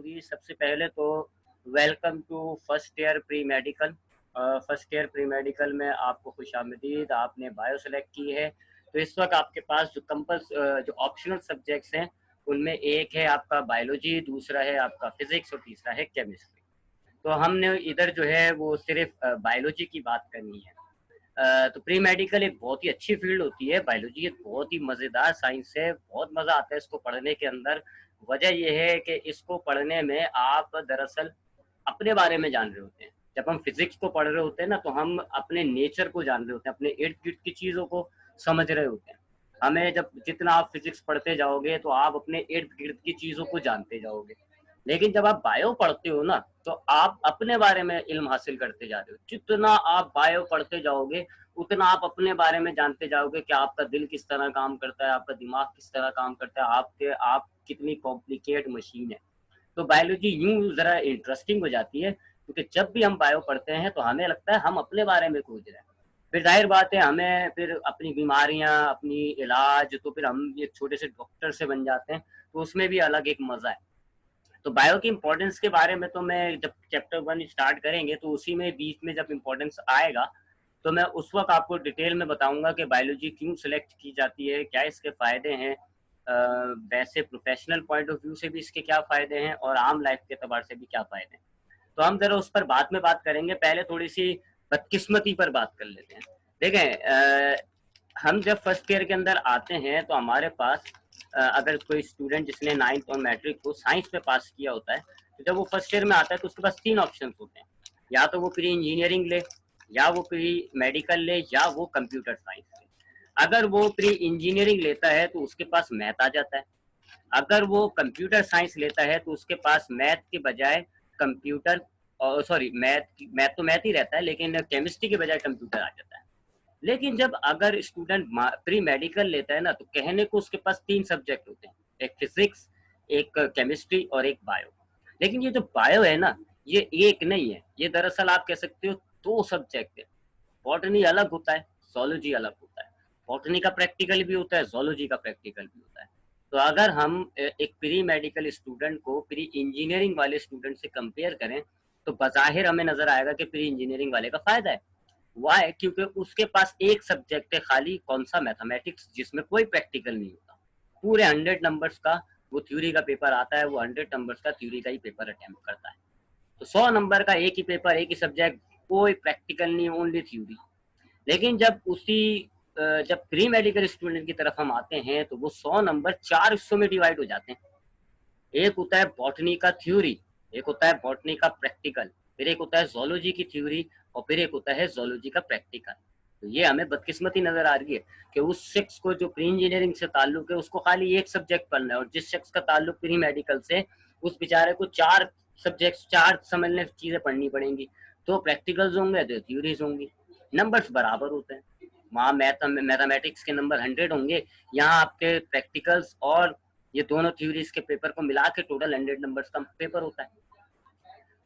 जी, सबसे पहले तो welcome to first year pre medical. First year pre medical में आपको खुशामदीद। आपने बायो सेलेक्ट की है, तो इस वक्त आपके पास जो ऑप्शनल सब्जेक्ट्स हैं उनमें एक है आपका बायोलॉजी, दूसरा है आपका फिजिक्स और तीसरा है केमिस्ट्री। तो हमने इधर जो है वो सिर्फ बायोलॉजी की बात करनी है। तो प्री मेडिकल एक बहुत ही अच्छी फील्ड होती है। बायोलॉजी एक बहुत ही मज़ेदार साइंस है, बहुत मज़ा आता है इसको पढ़ने के अंदर। वजह यह है कि इसको पढ़ने में आप दरअसल अपने बारे में जान रहे होते हैं। जब हम फिजिक्स को पढ़ रहे होते हैं ना, तो हम अपने नेचर को जान रहे होते हैं, अपने इर्द गिर्द की चीज़ों को समझ रहे होते हैं। हमें जब जितना आप फिजिक्स पढ़ते जाओगे तो आप अपने इर्द गिर्द की चीज़ों को जानते जाओगे। लेकिन जब आप बायो पढ़ते हो ना, तो आप अपने बारे में इल्म हासिल करते जा रहे हो। जितना आप बायो पढ़ते जाओगे उतना आप अपने बारे में जानते जाओगे कि आपका दिल किस तरह काम करता है, आपका दिमाग किस तरह काम करता है, आप कितनी कॉम्प्लिकेट मशीन है। तो बायोलॉजी यूं जरा इंटरेस्टिंग हो जाती है, क्योंकि जब भी हम बायो पढ़ते हैं तो हमें लगता है हम अपने बारे में खोज रहे हैं। फिर जाहिर बात है, हमें फिर अपनी बीमारियां, अपनी इलाज, तो फिर हम एक छोटे से डॉक्टर से बन जाते हैं। तो उसमें भी अलग एक मजा है। तो बायो की इम्पोर्टेंस के बारे में तो मैं जब चैप्टर 1 स्टार्ट करेंगे तो उसी में बीच में जब इम्पोर्टेंस आएगा तो मैं उस वक्त आपको डिटेल में बताऊंगा कि बायोलॉजी क्यों सिलेक्ट की जाती है, क्या इसके फ़ायदे हैं, वैसे प्रोफेशनल पॉइंट ऑफ व्यू से भी इसके क्या फ़ायदे हैं और आम लाइफ के अतबार से भी क्या फ़ायदे हैं। तो हम ज़रा उस पर बाद में बात करेंगे। पहले थोड़ी सी बदकिस्मती पर बात कर लेते हैं। देखें, हम जब फर्स्ट ईयर के अंदर आते हैं तो हमारे पास अगर कोई स्टूडेंट जिसने 9th और मैट्रिक को साइंस में पास किया होता है, तो जब वो फर्स्ट ईयर में आता है तो उसके पास 3 ऑप्शंस होते हैं। या तो वो प्री इंजीनियरिंग ले, या वो प्री मेडिकल ले, या वो कंप्यूटर साइंस ले। अगर वो प्री इंजीनियरिंग लेता है तो उसके पास मैथ आ जाता है। अगर वो कंप्यूटर साइंस लेता है तो उसके पास मैथ के बजाय कंप्यूटर, सॉरी, मैथ तो मैथ ही रहता है, लेकिन केमिस्ट्री के बजाय कंप्यूटर आ जाता है। लेकिन जब अगर स्टूडेंट प्री मेडिकल लेता है ना, तो कहने को उसके पास 3 सब्जेक्ट होते हैं, एक फिजिक्स, एक केमिस्ट्री और एक बायो। लेकिन ये जो बायो है ना, ये एक नहीं है, ये दरअसल आप कह सकते हो 2 सब्जेक्ट है। बॉटनी अलग होता है, जोलॉजी अलग होता है। बॉटनी का प्रैक्टिकल भी होता है, जोलॉजी का प्रैक्टिकल भी होता है। तो अगर हम एक प्री मेडिकल स्टूडेंट को प्री इंजीनियरिंग वाले स्टूडेंट से कंपेयर करें, तो बज़ाहिर हमें नजर आएगा कि प्री इंजीनियरिंग वाले का फायदा है। वाई? क्योंकि उसके पास एक सब्जेक्ट है खाली, कौन सा, मैथमेटिक्स, जिसमें कोई प्रैक्टिकल नहीं होता। पूरे 100 नंबर्स का वो थ्योरी का पेपर आता है, वो 100 नंबर्स का थ्योरी का ही पेपर अटेम्प्ट करता है। तो 100 नंबर का एक ही पेपर, एक ही सब्जेक्ट, कोई प्रैक्टिकल नहीं, ओनली थ्योरी। लेकिन जब प्री मेडिकल स्टूडेंट की तरफ हम आते हैं तो वो 100 नंबर 4 हिस्सों में डिवाइड हो जाते हैं। एक होता है बॉटनी का थ्योरी, एक होता है बॉटनी का प्रैक्टिकल, फिर एक होता है जोलॉजी की थ्योरी, और फिर एक होता है जोलॉजी का प्रैक्टिकल। तो ये हमें बदकिस्मती नजर आ रही है कि उस शख्स को जो प्री इंजीनियरिंग से ताल्लुक है उसको खाली एक सब्जेक्ट पढ़ना है, और जिस शख्स का ताल्लुक प्री मेडिकल से, उस बेचारे को 4 सब्जेक्ट, 4 समझने चीजें पढ़नी पड़ेंगी। तो प्रैक्टिकल्स होंगे तो थ्योरीज होंगी, नंबर्स बराबर होते हैं। वहाँ मैथमेटिक्स के नंबर 100 होंगे, यहाँ आपके प्रैक्टिकल्स और ये दोनों थ्योरीज के पेपर को मिला के टोटल 100 नंबर्स का पेपर होता है।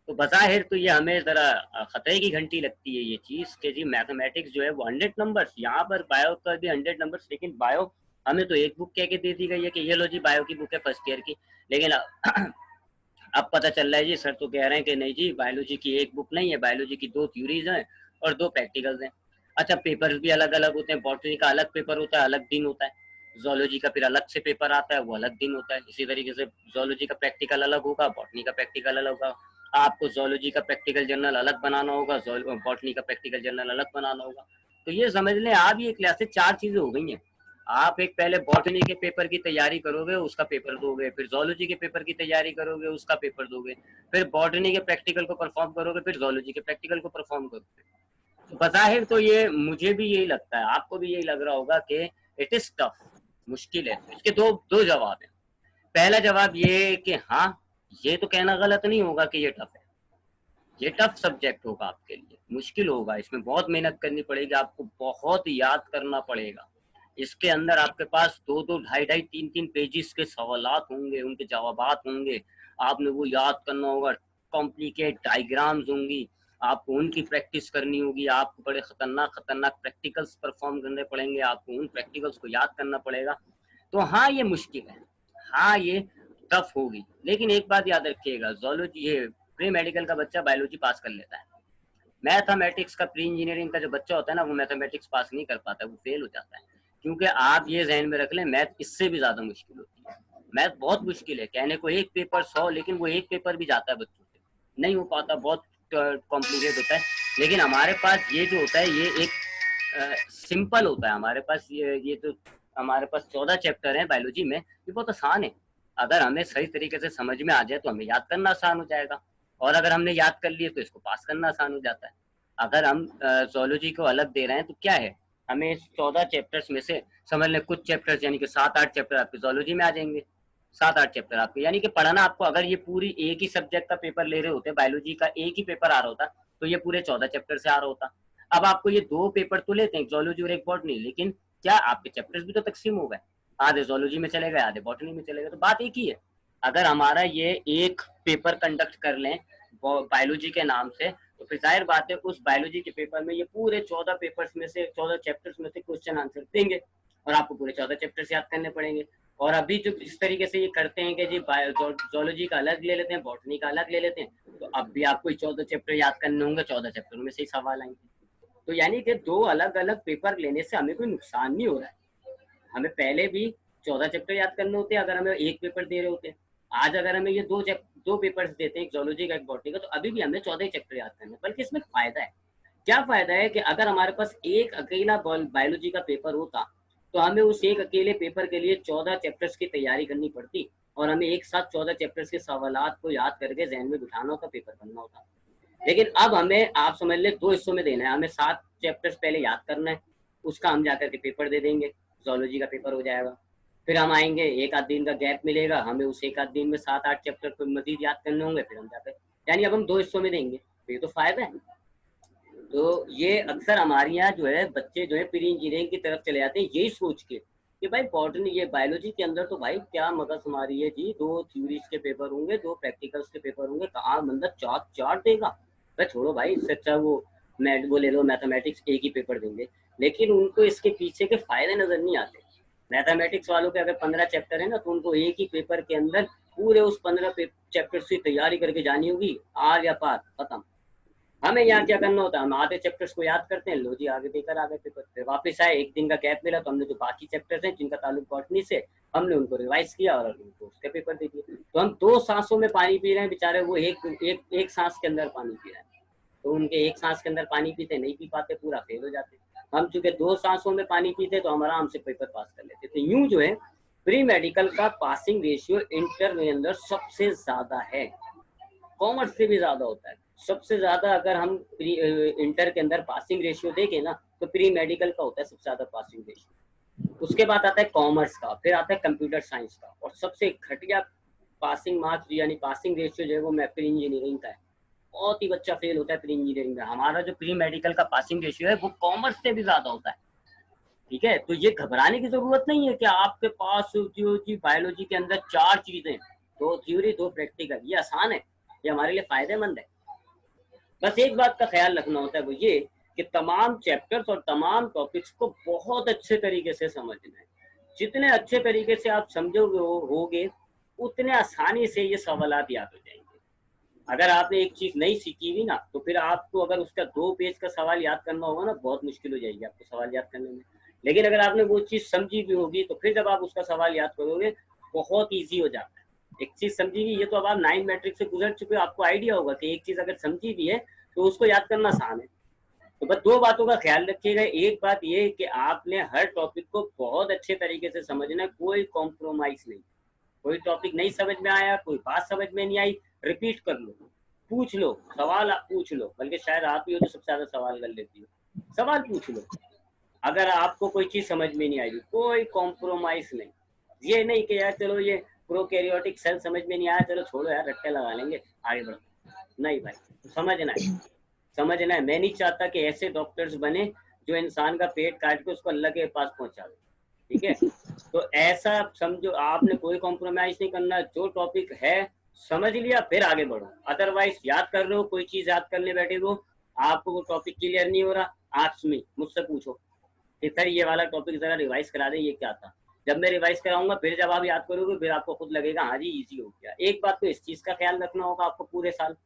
तो बज़ाहिर तो ये हमें ज़रा खतरे की घंटी लगती है ये चीज़ कि जी मैथमेटिक्स जो है वो 100 नंबर्स, यहाँ पर बायो का भी 100 नंबर्स। लेकिन बायो हमें तो एक बुक कह के दे दी गई है कि ये लो जी बायो की बुक है फर्स्ट ईयर की। लेकिन अब पता चल रहा है जी, सर तो कह रहे हैं कि नहीं जी, बायोलॉजी की एक बुक नहीं है, बायोलॉजी की 2 थ्योरीज हैं और 2 प्रैक्टिकल्स हैं। अच्छा, पेपर्स भी अलग अलग होते हैं। बॉटनी का अलग पेपर होता है, अलग दिन होता है। जोलॉजी का फिर अलग से पेपर आता है, वो अलग दिन होता है। इसी तरीके से जोलॉजी का प्रैक्टिकल अलग होगा, बॉटनी का प्रैक्टिकल अलग होगा। आपको जोलॉजी का प्रैक्टिकल जर्नल अलग बनाना होगा, बॉटनी का प्रैक्टिकल जर्नल अलग बनाना होगा। तो ये समझ लें आप, ये क्लास से 4 चीजें हो गई हैं। आप एक पहले बॉटनी के पेपर की तैयारी करोगे, उसका पेपर दोगे, फिर जोलॉजी के पेपर की तैयारी करोगे, उसका पेपर दोगे, फिर बॉटनी के प्रैक्टिकल को परफॉर्म करोगे, फिर जोलॉजी के प्रैक्टिकल को परफॉर्म करोगे। तो बज़ाहिर तो ये मुझे भी यही लगता है, आपको भी यही लग रहा होगा कि इट इज टफ, मुश्किल है। इसके दो दो जवाब हैं। पहला जवाब ये है कि हाँ, ये तो कहना गलत नहीं होगा कि ये टफ है। ये टफ सब्जेक्ट होगा आपके लिए, मुश्किल होगा, इसमें बहुत मेहनत करनी पड़ेगी, आपको बहुत याद करना पड़ेगा। इसके अंदर आपके पास 2-2, ढाई-ढाई, 3-3 पेजेस के सवालात होंगे, उनके जवाबात होंगे, आपने वो याद करना होगा। कॉम्प्लिकेट डायग्राम्स होंगी, आपको उनकी प्रैक्टिस करनी होगी। आपको बड़े खतरनाक खतरनाक प्रैक्टिकल्स परफॉर्म करने पड़ेंगे, आपको उन प्रैक्टिकल्स को याद करना पड़ेगा। तो हाँ, ये मुश्किल है। हाँ, ये टफ होगी। लेकिन एक बात याद रखिएगा, जोलॉजी ये प्री मेडिकल का बच्चा बायोलॉजी पास कर लेता है। मैथमेटिक्स का प्री इंजीनियरिंग का जो बच्चा होता है ना, वो मैथमेटिक्स पास नहीं कर पाता, वो फेल हो जाता है। क्योंकि आप ये जहन में रख लें, मैथ इससे भी ज्यादा मुश्किल होती है। मैथ बहुत मुश्किल है, कहने को एक पेपर 100, लेकिन वो एक पेपर भी जाता है बच्चों से, नहीं हो पाता, बहुत कॉम्प्लिकेट होता है। लेकिन हमारे पास ये जो होता है ये एक सिंपल होता है। हमारे पास ये तो हमारे पास 14 चैप्टर हैं बायोलॉजी में, ये बहुत आसान है। अगर हमें सही तरीके से समझ में आ जाए तो हमें याद करना आसान हो जाएगा, और अगर हमने याद कर लिए तो इसको पास करना आसान हो जाता है। अगर हम जोलॉजी को अलग दे रहे हैं तो क्या है, हमें इस 14 चैप्टर्स में से समझ लें कुछ चैप्टर्स यानी कि 7-8 चैप्टर आपके जोलॉजी में आ जाएंगे। 7-8 चैप्टर आपके, यानी कि पढ़ाना आपको, अगर ये पूरी एक ही सब्जेक्ट का पेपर ले रहे होते, बायोलॉजी का एक ही पेपर आ रहा होता, तो ये पूरे 14 चैप्टर से आ रहा होता। अब आपको ये 2 पेपर तो लेते हैं, जोलॉजी और एक बॉटनी, लेकिन क्या आपके चैप्टर्स भी तो तकसीम हो गए, आधे जोलॉजी में चले गए, आधे बॉटनी में चले गए। तो बात एक ही है। अगर हमारा ये एक पेपर कंडक्ट कर लें बायोलॉजी के नाम से, तो फिर जाहिर बात है उस बायोलॉजी के पेपर में ये पूरे 14 पेपर्स में से, 14 चैप्टर्स में से क्वेश्चन आंसर देंगे, और आपको पूरे 14 चैप्टर्स याद करने पड़ेंगे। और अभी जो इस तरीके से ये करते हैं कि जी जोलॉजी का अलग ले लेते हैं, बॉटनी का अलग ले लेते हैं, तो अब भी आपको 14 चैप्टर याद करने होंगे, 14 चैप्टर में से ही सवाल आएंगे। तो यानी कि 2 अलग अलग पेपर लेने से हमें कोई नुकसान नहीं हो रहा है। हमें पहले भी 14 चैप्टर याद करने होते हैं अगर हमें एक पेपर दे रहे होते हैं। आज अगर हमें ये 2 पेपर्स देते हैं, एक जोलॉजी का एक बॉटनी का, तो अभी भी हमें 14 चैप्टर याद करने। बल्कि इसमें फायदा है, क्या फायदा है कि अगर हमारे पास एक अकेला बायोलॉजी का पेपर होता, तो हमें उस एक अकेले पेपर के लिए 14 चैप्टर्स की तैयारी करनी पड़ती, और हमें एक साथ 14 चैप्टर्स के सवालात को याद करके जहन में बिठाना होता, पेपर करना होता। लेकिन अब हमें, आप समझ ले, 2 हिस्सों में देना है। हमें 7 चैप्टर्स पहले याद करना है, उसका हम जाकर के पेपर दे देंगे, जोलॉजी का पेपर हो जाएगा। फिर हम आएंगे, एक आध दिन का गैप मिलेगा, हमें उस एक आध दिन में 7-8 चैप्टर को मजीद याद करने होंगे, फिर हम जाकर, यानी अब हम 2 हिस्सों में देंगे, तो ये तो फायदा है। तो ये अक्सर हमारे यहाँ जो है बच्चे जो है प्री इंजीनियरिंग की तरफ चले जाते हैं यही सोच के कि भाई बॉटनी, ये बायोलॉजी के अंदर तो भाई क्या मगज हमारी है जी, 2 थ्योरीज के पेपर होंगे, 2 प्रैक्टिकल्स के पेपर होंगे, कहाँ बंदा चाट चाट देगा। भाई छोड़ो भाई, इससे अच्छा वो ले लो, मैथमेटिक्स एक ही पेपर देंगे। लेकिन उनको इसके पीछे के फायदे नजर नहीं आते। मैथमेटिक्स वालों के अगर 15 चैप्टर है ना, तो उनको एक ही पेपर के अंदर पूरे उस 15 चैप्टर्स की तैयारी करके जानी होगी, आर या पार, खत्म। हमें यहाँ क्या करना होता है, हम आधे चैप्टर्स को याद करते हैं, लो जी आगे देकर आ गए पेपर, फिर वापस आए, एक दिन का गैप मिला, तो हमने जो बाकी चैप्टर्स हैं जिनका ताल्लुक बॉटनी से, हमने उनको रिवाइज किया और उनको उसके पेपर दे दिए। तो हम 2 सांसों में पानी पी रहे हैं, बेचारे वो एक सांस के अंदर पानी पी रहे हैं, तो उनके एक सांस के अंदर पानी पीते नहीं पी पाते, पूरा फेल हो जाते। हम चूंकि 2 सांसों में पानी पीते तो हम आराम से पेपर पास कर लेते। तो यूं जो है प्री मेडिकल का पासिंग रेशियो इंटर में अंदर सबसे ज्यादा है, कॉमर्स से भी ज्यादा होता है सबसे ज्यादा। अगर हम इंटर के अंदर पासिंग रेशियो देखें ना, तो प्री मेडिकल का होता है सबसे ज्यादा पासिंग रेशियो, उसके बाद आता है कॉमर्स का, फिर आता है कंप्यूटर साइंस का, और सबसे घटिया पासिंग मार्क्स यानी पासिंग रेशियो जो है वो प्री इंजीनियरिंग का है। बहुत ही बच्चा फेल होता है प्री इंजीनियरिंग में। हमारा जो प्री मेडिकल का पासिंग रेशियो है वो कॉमर्स से भी ज्यादा होता है। ठीक है, तो ये घबराने की जरूरत नहीं है कि आपके पास बायोलॉजी के अंदर 4 चीजें, 2 थ्योरी 2 प्रैक्टिकल, ये आसान है, ये हमारे लिए फायदेमंद है। बस एक बात का ख्याल रखना होता है, वो ये कि तमाम चैप्टर्स और तमाम टॉपिक्स को बहुत अच्छे तरीके से समझना है। जितने अच्छे तरीके से आप समझोगे होगे, उतने आसानी से ये सवालात याद हो जाएंगे। अगर आपने एक चीज नहीं सीखी हुई ना, तो फिर आपको अगर उसका 2 पेज का सवाल याद करना होगा ना, बहुत मुश्किल हो जाएगी आपको सवाल याद करने में। लेकिन अगर आपने वो चीज समझी भी होगी, तो फिर जब आप उसका सवाल याद करोगे, बहुत ईजी हो जाता है। एक चीज समझी हुई, ये तो अब आप 9 मैट्रिक से गुजर चुके हो, आपको आइडिया होगा कि एक चीज अगर समझी भी है तो उसको याद करना आसान है। तो बस 2 बातों का ख्याल रखिएगा। एक बात ये कि आपने हर टॉपिक को बहुत अच्छे तरीके से समझना है, कोई कॉम्प्रोमाइज नहीं। कोई टॉपिक नहीं समझ में आया, कोई बात समझ में नहीं आई, रिपीट कर लो, पूछ लो, सवाल पूछ लो। बल्कि शायद आप ही हो जो सबसे ज्यादा सवाल कर लेती हो, सवाल पूछ लो। अगर आपको कोई चीज समझ में नहीं आएगी, कोई कॉम्प्रोमाइज नहीं। ये नहीं कि यार चलो ये प्रोकैरियोटिक सेल समझ में नहीं आया, चलो छोड़ो यार, रट्टे लगा लेंगे, आगे बढ़ो। नहीं भाई, समझना है, समझना है। मैं नहीं चाहता कि ऐसे डॉक्टर्स बने जो इंसान का पेट काट के उसको अल्लाह के पास पहुंचा दे। ठीक है, तो ऐसा समझो, आपने कोई कॉम्प्रोमाइज नहीं करना। जो टॉपिक है समझ लिया, फिर आगे बढ़ो। अदरवाइज याद कर रहे हो, कोई चीज याद करने बैठे हो, आपको वो टॉपिक क्लियर नहीं हो रहा, आप मुझसे पूछो कि सर ये वाला टॉपिक जरा रिवाइज करा दे, ये क्या था। जब मैं रिवाइज कराऊंगा फिर जब आप याद करोगे फिर आपको खुद लगेगा हाँ जी इजी हो गया। एक बात तो इस चीज का ख्याल रखना होगा आपको पूरे साल।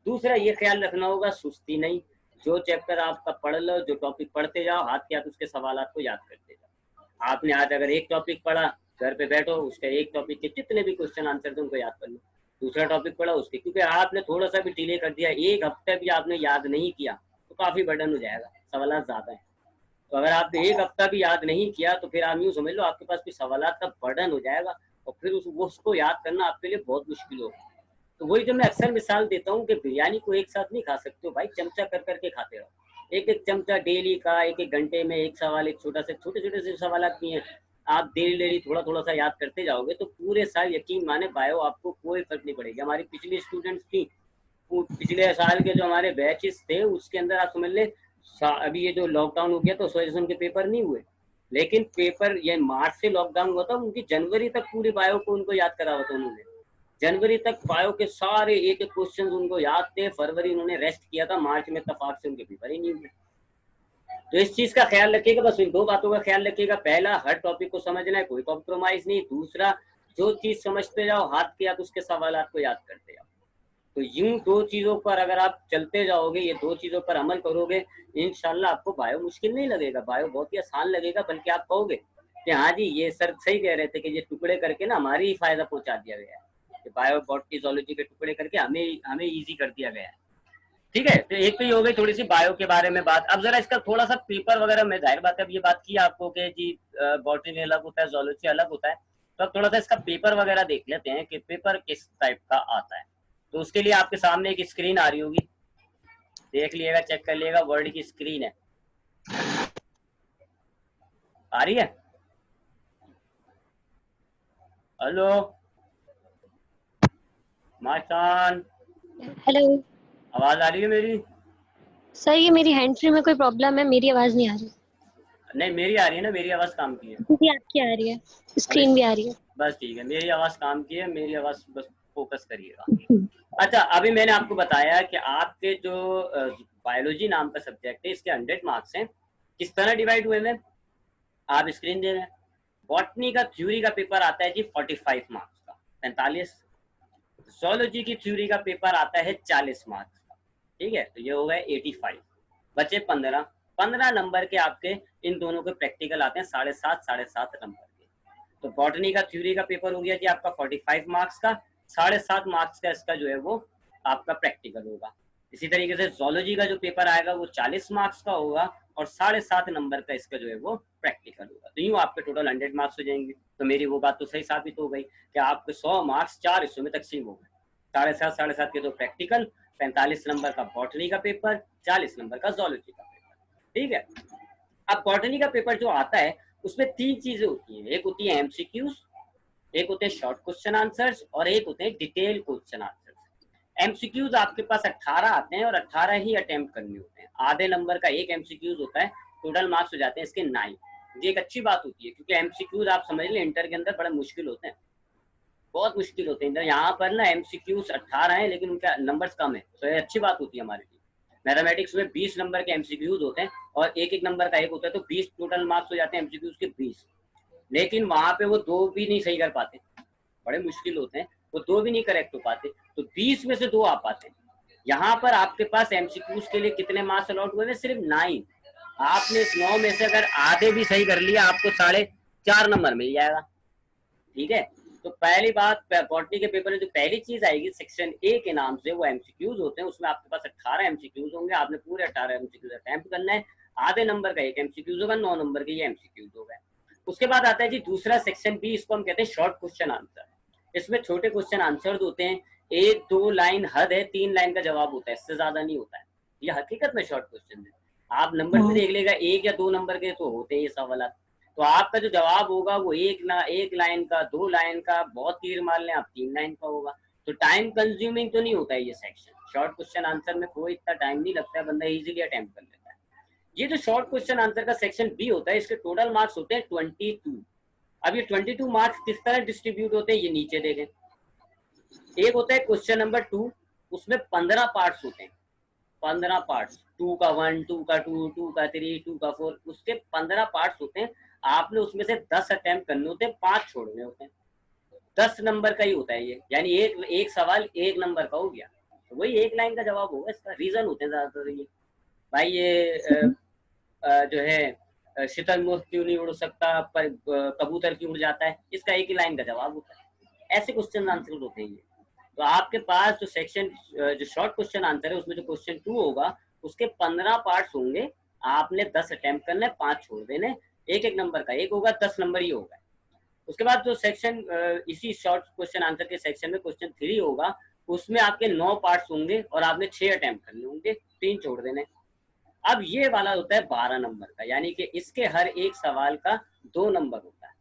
दूसरा ये ख्याल रखना होगा सुस्ती नहीं, जो चैप्टर आपका पढ़ लो, जो टॉपिक पढ़ते जाओ, हाथ के हाथ उसके सवाल को याद करते जाओ। आपने आज अगर एक टॉपिक पढ़ा, घर पे बैठो उसके एक टॉपिक के जितने भी क्वेश्चन आंसर थे उनको याद कर लो। दूसरा टॉपिक पढ़ा उसके, क्योंकि आपने थोड़ा सा भी डिले कर दिया, एक हफ्ते भी आपने याद नहीं किया तो काफी बर्डन हो जाएगा, सवाल ज्यादा है। तो अगर आपने एक हफ्ता भी याद नहीं किया तो फिर आप यूँ समझ लो आपके पास भी सवाल का बर्डन हो जाएगा, और फिर उसको याद करना आपके लिए बहुत मुश्किल होगा। तो वही जो मैं अक्सर मिसाल देता हूँ कि बिरयानी को एक साथ नहीं खा सकते हो भाई, चमचा कर करके खाते रहो। एक एक चमचा डेली का, एक एक घंटे में एक सवाल, एक छोटा से छोटे छोटे से सवाल नहीं है, आप डेली डेली थोड़ा थोड़ा सा याद करते जाओगे तो पूरे साल यकीन माने बायो आपको कोई फर्क नहीं पड़ेगा। हमारी पिछली स्टूडेंट्स थी, पिछले साल के जो हमारे बैचेस थे उसके अंदर आप समझ ले, अभी ये जो लॉकडाउन हो गया तो उस वजह से उनके पेपर नहीं हुए, लेकिन पेपर ये मार्च से लॉकडाउन हुआ था, उनकी जनवरी तक पूरी बायो को उनको याद करा हुआ था उन्होंने। जनवरी तक बायो के सारे एक एक क्वेश्चन उनको याद थे, फरवरी उन्होंने रेस्ट किया था, मार्च में तफाक से उनके पेपर ही नहीं हुए। तो इस चीज का ख्याल रखिएगा, बस इन दो बातों का ख्याल रखिएगा। पहला, हर टॉपिक को समझना है, कोई कॉम्प्रोमाइज नहीं। दूसरा, जो चीज समझते जाओ हाथ के हाथ उसके सवाल को याद करते जाओ। तो यूं दो चीजों पर अगर आप चलते जाओगे, ये दो चीजों पर अमल करोगे, इंशाल्लाह आपको बायो मुश्किल नहीं लगेगा, बायो बहुत ही आसान लगेगा। बल्कि आप कहोगे कि हाँ जी ये सर सही कह रहे थे कि ये टुकड़े करके ना हमारी ही फायदा पहुंचा दिया गया है, कि बायो बॉटनी जूलॉजी के टुकड़े करके हमें हमें इजी कर दिया गया है। ठीक है, तो एक तो ये हो गई थोड़ी सी बायो के बारे में बात। अब जरा इसका थोड़ा सा पेपर वगैरह में, जाहिर बात है अब ये बात की आपको कि जी बॉटनी अलग होता है, जूलॉजी अलग होता है, तो अब थोड़ा सा इसका पेपर वगैरह देख लेते हैं कि पेपर किस टाइप का आता है। तो उसके लिए आपके सामने एक स्क्रीन आ रही होगी, देख लिएगा, चेक कर लिएगा, वर्ड की स्क्रीन है, आ रही है? हेलो माशान, हेलो आवाज आ रही है मेरी? सर, ये मेरी हैंड फ्री में कोई प्रॉब्लम है, मेरी आवाज नहीं आ रही। नहीं मेरी आ रही है ना, मेरी आवाज काम की है। जी आपकी आ रही है, अब स्क्रीन भी आ रही है। बस ठीक है, मेरी आवाज काम की है, मेरी आवाज बस फोकस करिएगा। हम्म। अच्छा, अभी मैंने आपको बताया कि आपके जो बायोलॉजी नाम का सब्जेक्ट है इसके 100 मार्क्स हैं। किस तरह डिवाइड हुए हैं आप स्क्रीन दे रहे हैं। बॉटनी का थ्योरी का पेपर आता है जी 45 मार्क्स का, 45। जोलॉजी की थ्योरी का पेपर आता है 40 मार्क्स का, ठीक है, तो ये हो गए 85, बचे 15। 15 नंबर के आपके इन दोनों के प्रैक्टिकल आते हैं 7.5 7.5 नंबर के। तो बॉटनी का थ्योरी का पेपर हो गया जी आपका 45 मार्क्स का, 7.5 मार्क्स का इसका जो है वो आपका प्रैक्टिकल होगा। इसी तरीके से जोलॉजी का जो पेपर आएगा वो 40 मार्क्स का होगा, और 7.5 नंबर का इसका जो है वो प्रैक्टिकल होगा। तो यूँ आपके टोटल 100 मार्क्स हो जाएंगे। तो मेरी वो बात तो सही साबित हो गई कि आपके 100 मार्क्स 4 हिस्सों में तकसीम हो गए, 7.5 के दो प्रैक्टिकल, 45 नंबर का बॉटनी का पेपर, 40 नंबर का जोलॉजी का पेपर, ठीक है। अब बॉटनी का पेपर जो आता है उसमें 3 चीजें होती हैं, एक होती है एमसीक्यूज, एक होते हैं शॉर्ट क्वेश्चन आंसर्स, और एक होते हैं डिटेल क्वेश्चन आंसर्स। एमसीक्यूज आपके पास 18 आते हैं और 18 ही अटेम्प्ट करने होते हैं। आधे नंबर का एक एमसीक्यूज होता है, टोटल मार्क्स हो जाते हैं इसके 9। ये एक अच्छी बात होती है क्योंकि एमसीक्यूज आप समझ लें इंटर के अंदर बड़े मुश्किल होते हैं, बहुत मुश्किल होते हैं। यहाँ पर ना एमसीक्यूज 18 है लेकिन उनका नंबर्स कम है, तो ये अच्छी बात होती है हमारे लिए। मैथमेटिक्स में 20 नंबर के एमसीक्यूज होते हैं और एक एक नंबर का एक होता है, तो 20 टोटल मार्क्स हो जाते हैं एमसीक्यूज के 20। लेकिन वहां पे वो दो भी नहीं सही कर पाते, बड़े मुश्किल होते हैं, वो दो भी नहीं करेक्ट हो पाते, तो 20 में से 2 आ पाते हैं। यहाँ पर आपके पास एमसीक्यूज के लिए कितने मार्क्स अलॉट हुए हैं? सिर्फ 9। आपने इस 9 में से अगर आधे भी सही कर लिया आपको 4.5 नंबर मिल जाएगा, ठीक है। तो पहली बात, बॉटनी के पेपर में जो पहली चीज आएगी सेक्शन ए के नाम से, वो एमसीक्यूज होते हैं। उसमें आपके पास 18 एमसीक्यूज होंगे, आपने पूरे 18 एमसीक्यूज अटेम्प्ट करना है। आधे नंबर का एक एमसीक्यूज होगा, 9 नंबर के ये एमसीक्यूज हो गए। उसके बाद आता है जी दूसरा सेक्शन बी, इसको हम कहते हैं शॉर्ट क्वेश्चन आंसर। इसमें छोटे क्वेश्चन आंसर होते हैं, 1-2 लाइन हद है, 3 लाइन का जवाब होता है, इससे ज्यादा नहीं होता है। ये हकीकत में शॉर्ट क्वेश्चन है, आप नंबर भी देख लेगा 1 या 2 नंबर के तो होते हैं ये सवाल। तो आपका जो जवाब होगा वो एक लाइन का, 2 लाइन का, बहुत तीर मार लें आप 3 लाइन का होगा। तो टाइम कंज्यूमिंग तो नहीं होता है ये सेक्शन। शॉर्ट क्वेश्चन आंसर में कोई इतना टाइम नहीं लगता है, बंदा इजीली अटेम्प्ट कर लेता है। ये जो शॉर्ट क्वेश्चन आंसर का सेक्शन बी होता है, इसके टोटल मार्क्स होते हैं 22। अब ये 22 मार्क्स किस तरह डिस्ट्रीब्यूट होते हैं ये नीचे देखें। एक होता है क्वेश्चन नंबर 2, उसमें 15 पार्ट्स होते हैं, 15 पार्ट्स, 2 का 1, 2 का 2, 2 का 3, 2 का 4, उसके 15 पार्ट्स होते हैं। आपने उसमें से 10 अटेम्प्ट करने होते हैं, 5 छोड़ने होते हैं। 10 नंबर का ही होता है ये, यानी एक सवाल 1 नंबर का हो गया, तो वही 1 लाइन का जवाब होगा। इसका रीजन होते हैं ज्यादातर ये, भाई ये जो है शुतुरमुर्ग क्यों नहीं उड़ सकता पर कबूतर क्यों उड़ जाता है, इसका एक ही लाइन का जवाब होता है। ऐसे क्वेश्चन आंसर होते हैं ये। तो आपके पास जो सेक्शन जो शॉर्ट क्वेश्चन आंसर है उसमें जो क्वेश्चन 2 होगा उसके 15 पार्ट्स होंगे, आपने 10 अटेम्प्ट करने, 5 छोड़ देने, एक एक नंबर का एक होगा, 10 नंबर ही होगा। उसके बाद जो सेक्शन इसी शॉर्ट क्वेश्चन आंसर के सेक्शन में क्वेश्चन 3 होगा, उसमें आपके 9 पार्ट्स होंगे और आपने 6 अटेम्प्ट करने होंगे, 3 छोड़ देने। अब ये वाला होता है 12 नंबर का, यानी कि इसके हर एक सवाल का 2 नंबर होता है,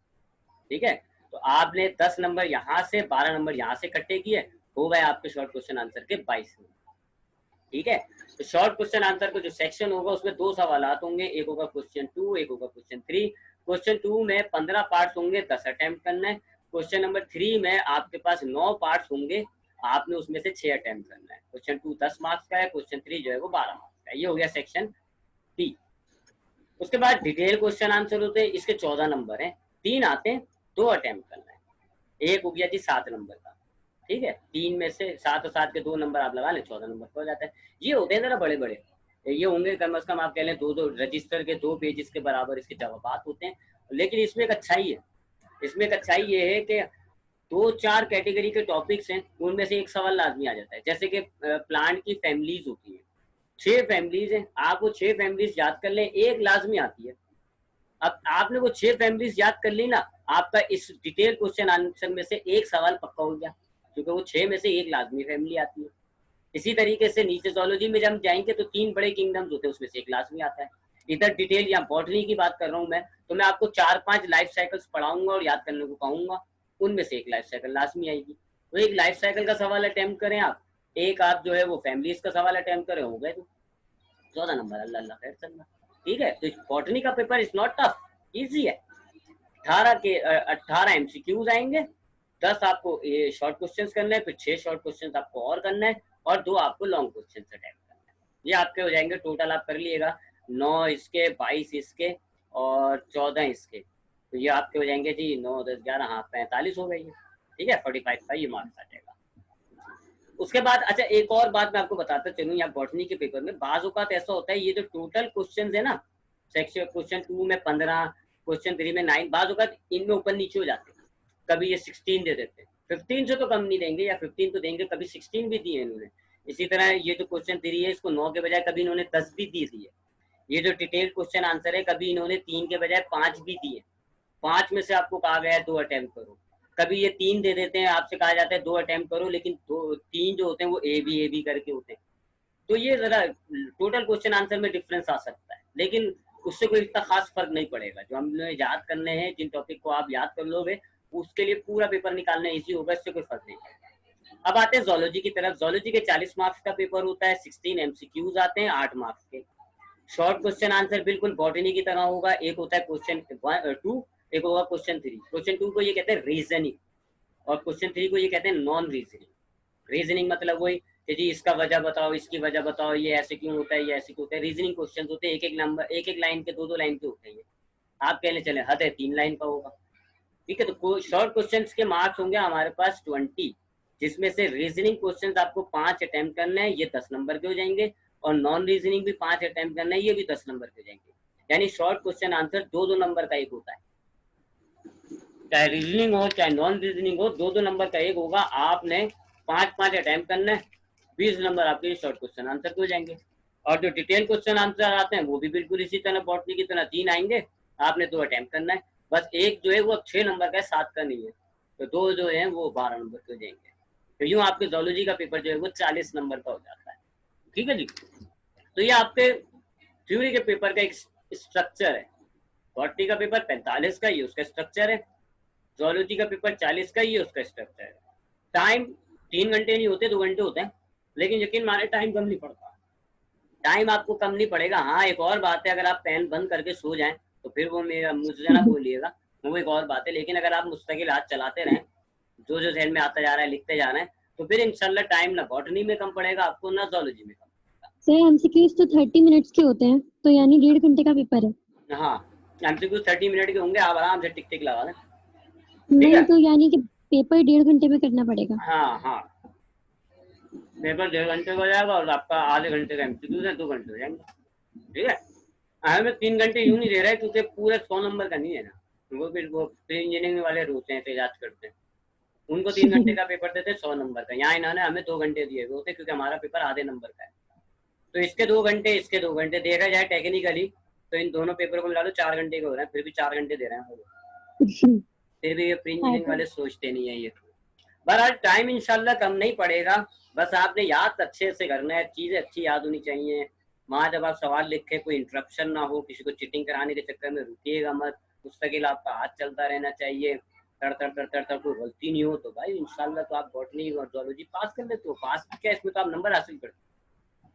ठीक है। तो आपने 10 नंबर यहाँ से, 12 नंबर यहाँ से इकट्ठे किए, हो गए आपके शॉर्ट क्वेश्चन आंसर के 22 नंबर, ठीक है। तो शॉर्ट क्वेश्चन आंसर का जो सेक्शन होगा उसमें 2 सवाल होंगे, एक होगा क्वेश्चन 2, एक होगा क्वेश्चन 3। क्वेश्चन 2 में 15 पार्ट्स होंगे, 10 अटेम्प्ट करना है। क्वेश्चन नंबर 3 में आपके पास 9 पार्ट्स होंगे, आपने उसमें से 6 अटेम्प्ट करना है। क्वेश्चन 2 10 मार्क्स का है, क्वेश्चन 3 जो है वो 12 मार्क्स का है। ये हो गया सेक्शन डी। उसके बाद डिटेल क्वेश्चन आंसर होते हैं, इसके 14 नंबर हैं, 3 आते हैं, 2 अटेम्प्ट करना है। एक हो गया जी 7 नंबर का, ठीक है। 3 में से 7 और 7 के 2 नंबर आप लगा लें, 14 नंबर हो जाता है। ये होते हैं जरा बड़े बड़े, ये होंगे कम से कम आप कह लें 2 रजिस्टर के 2 पेजेस के बराबर इसके जवाब होते हैं। लेकिन इसमें एक अच्छाई है, इसमें एक अच्छाई ये है कि 2-4 कैटेगरी के टॉपिक्स हैं, उनमें से एक सवाल लाजमी आ जाता है। जैसे कि प्लांट की फैमिलीज होती है, 6 फैमिलीज हैं, आप वो 6 फैमिलीज याद कर लें, एक लाजमी आती है। अब आपने वो 6 फैमिलीज याद कर ली ना, आपका इस डिटेल क्वेश्चन आंसर में से एक सवाल पक्का हो गया, क्योंकि वो 6 में से एक लाजमी फैमिली आती है। इसी तरीके से नीचे जोलॉजी में जब हम जाएंगे तो 3 बड़े किंगडम्स होते हैं, उसमें से एक लाजमी आता है। इधर डिटेल या बॉटनी की बात कर रहा हूँ मैं, तो मैं आपको 4-5 लाइफ साइकिल्स पढ़ाऊंगा और याद करने को कहूंगा, उनमें से एक लाइफ साइकिल लाजमी आएगी। तो एक लाइफ साइकिल का सवाल अटेम्प्ट करें आप, एक आप जो है वो फैमिलीज का सवाल अटेम्प्ट करें, हो गए तो 14 नंबर, अल्लाह अल्लाह खैर चलना, ठीक है। तो बॉटनी का paper is not tough, easy है। 18 एमसीक्यूज आएंगे, 10 आपको ये शॉर्ट क्वेश्चंस करना है, फिर 6 शॉर्ट क्वेश्चंस आपको और करना है, और 2 आपको लॉन्ग क्वेश्चन अटेम्प्ट करना है। ये आपके हो जाएंगे टोटल, आप कर लीजिएगा 9 इसके, 22 इसके और 14 इसके, तो ये आपके हो जाएंगे जी 9 10 11, हाँ 45 हो गई है, ठीक है। 45 का ये मार्क्स आ जाएगा। उसके बाद अच्छा एक और बात मैं आपको बताता चलूँ, यहाँ बॉटनी के पेपर में बाज औकात ऐसा होता है, ये जो टोटल क्वेश्चन है ना, सेक्शन क्वेश्चन 2 में 15, क्वेश्चन 3 में 9, बाज औकात इनमें ऊपर नीचे हो जाते हैं। कभी ये 16 दे देते हैं, 15 से तो कम नहीं देंगे, या 15 तो देंगे, कभी 16 भी दिए इन्होंने। इसी तरह ये जो क्वेश्चन 3 है, इसको 9 के बजाय कभी इन्होंने 10 भी दी थी। ये जो डिटेल क्वेश्चन आंसर है, कभी इन्होंने 3 के बजाय 5 भी दिए, 5 में से आपको कहा गया है 2 अटेम्प्ट करो। कभी ये 3 दे देते हैं, आपसे कहा जाता है 2 अटेम्प्ट करो, लेकिन 3 जो होते हैं वो ए बी करके होते हैं। तो ये जरा टोटल क्वेश्चन आंसर में डिफरेंस आ सकता है, लेकिन उससे कोई इतना खास फर्क नहीं पड़ेगा। जो हमने याद करने हैं, जिन टॉपिक को आप याद कर लोगे, उसके लिए पूरा पेपर निकालना इजी होगा, इससे कोई फर्क नहीं पड़ेगा। अब आते हैं जोलॉजी की तरफ। जोलॉजी के 40 मार्क्स का पेपर होता है, 16 एमसीक्यूज आते हैं 8 मार्क्स के। शॉर्ट क्वेश्चन आंसर बिल्कुल बॉटनी की तरह होगा, एक होता है क्वेश्चन 2, एक होगा क्वेश्चन 3। क्वेश्चन 2 को ये कहते हैं रीजनिंग, और क्वेश्चन 3 को ये कहते हैं नॉन रीजनिंग। रीजनिंग मतलब वही कि जी इसका वजह बताओ, इसकी वजह बताओ, ये ऐसे क्यों होता है, ये ऐसे क्यों होता है। रीजनिंग क्वेश्चन होते हैं, एक एक नंबर, एक एक लाइन के, 2-2 लाइन के होते हैं। आप कहने चले हद है 3 लाइन का होगा, ठीक है। तो शॉर्ट क्वेश्चन के मार्क्स होंगे हमारे पास 20, जिसमें से रीजनिंग क्वेश्चन आपको 5 अटेम्प्ट करना है, ये 10 नंबर के हो जाएंगे, और नॉन रीजनिंग भी 5 अटेम्प्ट करना है, ये भी 10 नंबर के हो जाएंगे। यानी शॉर्ट क्वेश्चन आंसर 2-2 नंबर का एक होता है, चाहे रीजनिंग हो चाहे नॉन रीजनिंग हो, 2-2 नंबर का एक होगा। आपने 5-5 अटेम्प्ट करना है, 20 नंबर आपके शॉर्ट क्वेश्चन आंसर के हो जाएंगे। और जो डिटेल क्वेश्चन आंसर आते हैं वो भी बिल्कुल इसी तरह बॉटनी की तरह 3 आएंगे, आपने 2 अटेम्प्ट करना है। बस एक जो है वो 6 नंबर का है, 7 का नहीं है, तो 2 जो है वो 12 नंबर के हो जाएंगे। तो यूँ आपके जोलॉजी का पेपर जो है वो 40 नंबर का हो जाता है, ठीक है जी। तो ये आपके थ्योरी के पेपर का एक स्ट्रक्चर है। बॉटनी का पेपर 45 का, ये उसका स्ट्रक्चर है। जोलॉजी का पेपर 40 का, ये उसका स्ट्रक्चर है। टाइम 3 घंटे नहीं होते, 2 घंटे होते हैं, लेकिन यकीन माने टाइम कम नहीं पड़ता। टाइम आपको कम नहीं पड़ेगा। हाँ एक और बात है, अगर आप पेन बंद करके सो जाएं तो फिर वो मेरा मुझसे ना बोलिएगा, वो एक और बात है। लेकिन अगर आप मुस्तकिल हाथ चलाते रहें, जो जो जहन में आता जा रहा है लिखते जा रहे हैं, तो फिर इंशाल्लाह टाइम ना बॉटनी में कम पड़ेगा आपको, ना जोलॉजी में कम पड़ेगा। सर एमसीक्यूज तो 30 मिनट्स के होते हैं, तो यानी 1.5 घंटे का पेपर है। हाँ एमसीक्यू 30 मिनट के होंगे, आप आराम से टिक टिक लगा दें। ठीक नहीं है, तो यानी कि पेपर 1.5 घंटे में करना पड़ेगा। हाँ हाँ, पेपर 1.5 घंटे का हो जाएगा और आपका आधे घंटे का एमसीक्यू है, 2 घंटे हो जाएंगे। ठीक है, हमें 3 घंटे यूं नहीं दे रहा है क्योंकि पूरे 100 नंबर का नहीं है ना, वो फिर वो प्री इंजीनियरिंग वाले रोते हैं, तेजाज करते हैं, उनको 3 घंटे का पेपर देते 100 नंबर का। यहाँ इन्होंने हमें 2 घंटे दिए हुए होते क्योंकि हमारा पेपर आधे नंबर का है। तो इसके 2 घंटे, इसके 2 घंटे, देखा जाए टेक्निकली तो इन दोनों पेपर को मिला लो 4 घंटे के हो रहे हैं, फिर भी 4 घंटे दे रहे हैं वो लोग। फिर भी ये प्री हाँ इंजीनियरिंग तो वाले सोचते नहीं है ये। बहरहाल टाइम इंशाल्लाह कम नहीं पड़ेगा, बस आपने याद अच्छे से करना है, चीज़ें अच्छी याद होनी चाहिए। वहाँ जब आप सवाल लिखे कोई इंटरप्शन ना हो, किसी को चीटिंग कराने के चक्कर में रुकिएगा मत, मुस्तकिल आपका हाथ चलता रहना चाहिए, तड़ तड़ तड़ तड़ तड़ कोई गलती नहीं हो तो भाई इंशाल्लाह तो आप बॉटनी और जोलॉजी पास कर लेते हो। पास क्या, इसमें तो आप नंबर हासिल करते हो,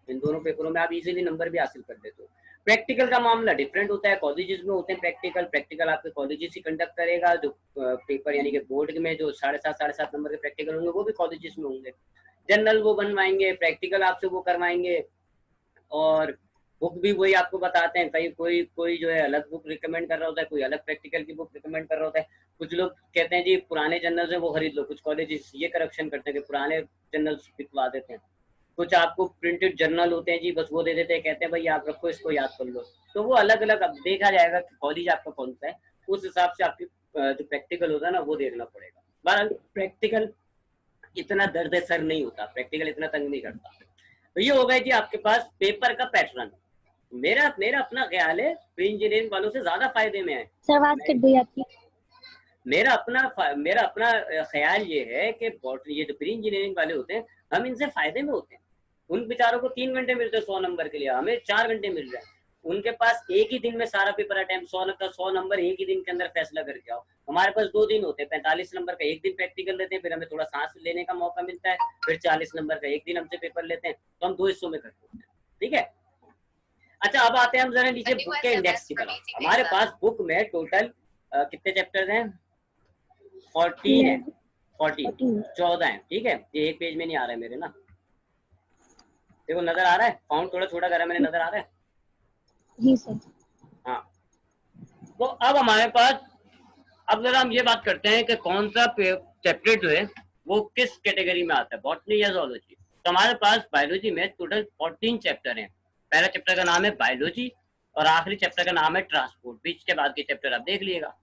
इन दोनों पेपरों में आप इजीली नंबर भी हासिल कर लेते हो। प्रैक्टिकल का मामला डिफरेंट होता है, कॉलेजेस में होते हैं प्रैक्टिकल, प्रैक्टिकल आपके कॉलेजेस ही कंडक्ट करेगा, जो पेपर यानी कि बोर्ड में जो 7.5 नंबर के प्रैक्टिकल होंगे वो भी कॉलेजेस में होंगे। जनरल वो बनवाएंगे, प्रैक्टिकल आपसे वो करवाएंगे, और बुक भी वही आपको बताते हैं। कहीं कोई कोई जो है अलग बुक रिकमेंड कर रहा होता है, कोई अलग प्रैक्टिकल की बुक रिकमेंड कर रहा होता है। कुछ लोग कहते हैं जी पुराने जर्नल्स है वो खरीद लो, कुछ कॉलेजेस ये करप्शन करते हैं कि पुराने जर्नल्स बिकवा देते हैं। कुछ आपको प्रिंटेड जर्नल होते हैं जी, बस वो दे देते हैं, कहते हैं भाई आप रखो इसको याद कर लो। तो वो अलग अलग अब देखा जाएगा कि कॉलेज आपका कौन सा है, उस हिसाब से आपकी जो प्रैक्टिकल होता है ना वो देखना पड़ेगा। बहरहाल प्रैक्टिकल इतना दर्द सर नहीं होता, प्रैक्टिकल इतना तंग नहीं करता। तो ये हो गया जी आपके पास पेपर का पैटर्न। मेरा मेरा अपना ख्याल है प्री इंजीनियरिंग वालों से ज्यादा फायदे में है। सर आवाज मैं कट गई आपकी। मेरा अपना ख्याल ये है कि ये जो प्री इंजीनियरिंग वाले होते हैं हम इनसे फायदे में होते हैं। उन बेचारों को 3 घंटे मिलते हैं 100 नंबर के लिए, हमें 4 घंटे मिल रहे हैं। उनके पास एक ही दिन में सारा पेपर अटेम्प्ट, 100 नंबर एक ही दिन के अंदर फैसला करके आओ। हमारे पास 2 दिन होते हैं, 45 नंबर का एक दिन प्रैक्टिकल देते हैं, फिर हमें थोड़ा सांस लेने का मौका मिलता है, फिर 40 नंबर का एक दिन हमसे पेपर लेते हैं, तो हम 2 हिस्सों में करते हैं। ठीक है, अच्छा अब आते हैं हम जरा नीचे बुक के इंडेक्स की तरफ। हमारे पास बुक में टोटल कितने चैप्टर्स हैं? 14 है, 14, 14। 14 है। ठीक है, ये एक पेज में नहीं आ रहा है मेरे ना, देखो नजर आ रहा है, फाउंड थोड़ा छोटा करा मैंने, नजर आ रहा है? जी सर। हाँ, तो अब हमारे पास, अब जरा हम ये बात करते हैं कि कौन सा चैप्टर जो है वो किस कैटेगरी में आता है, बॉटनी या जोलॉजी। तो हमारे पास बायोलॉजी में टोटल 14 चैप्टर हैं। पहला चैप्टर का नाम है बायोलॉजी और आखिरी चैप्टर का नाम है ट्रांसपोर्ट, बीच के बाद के चैप्टर आप देख लीजिएगा।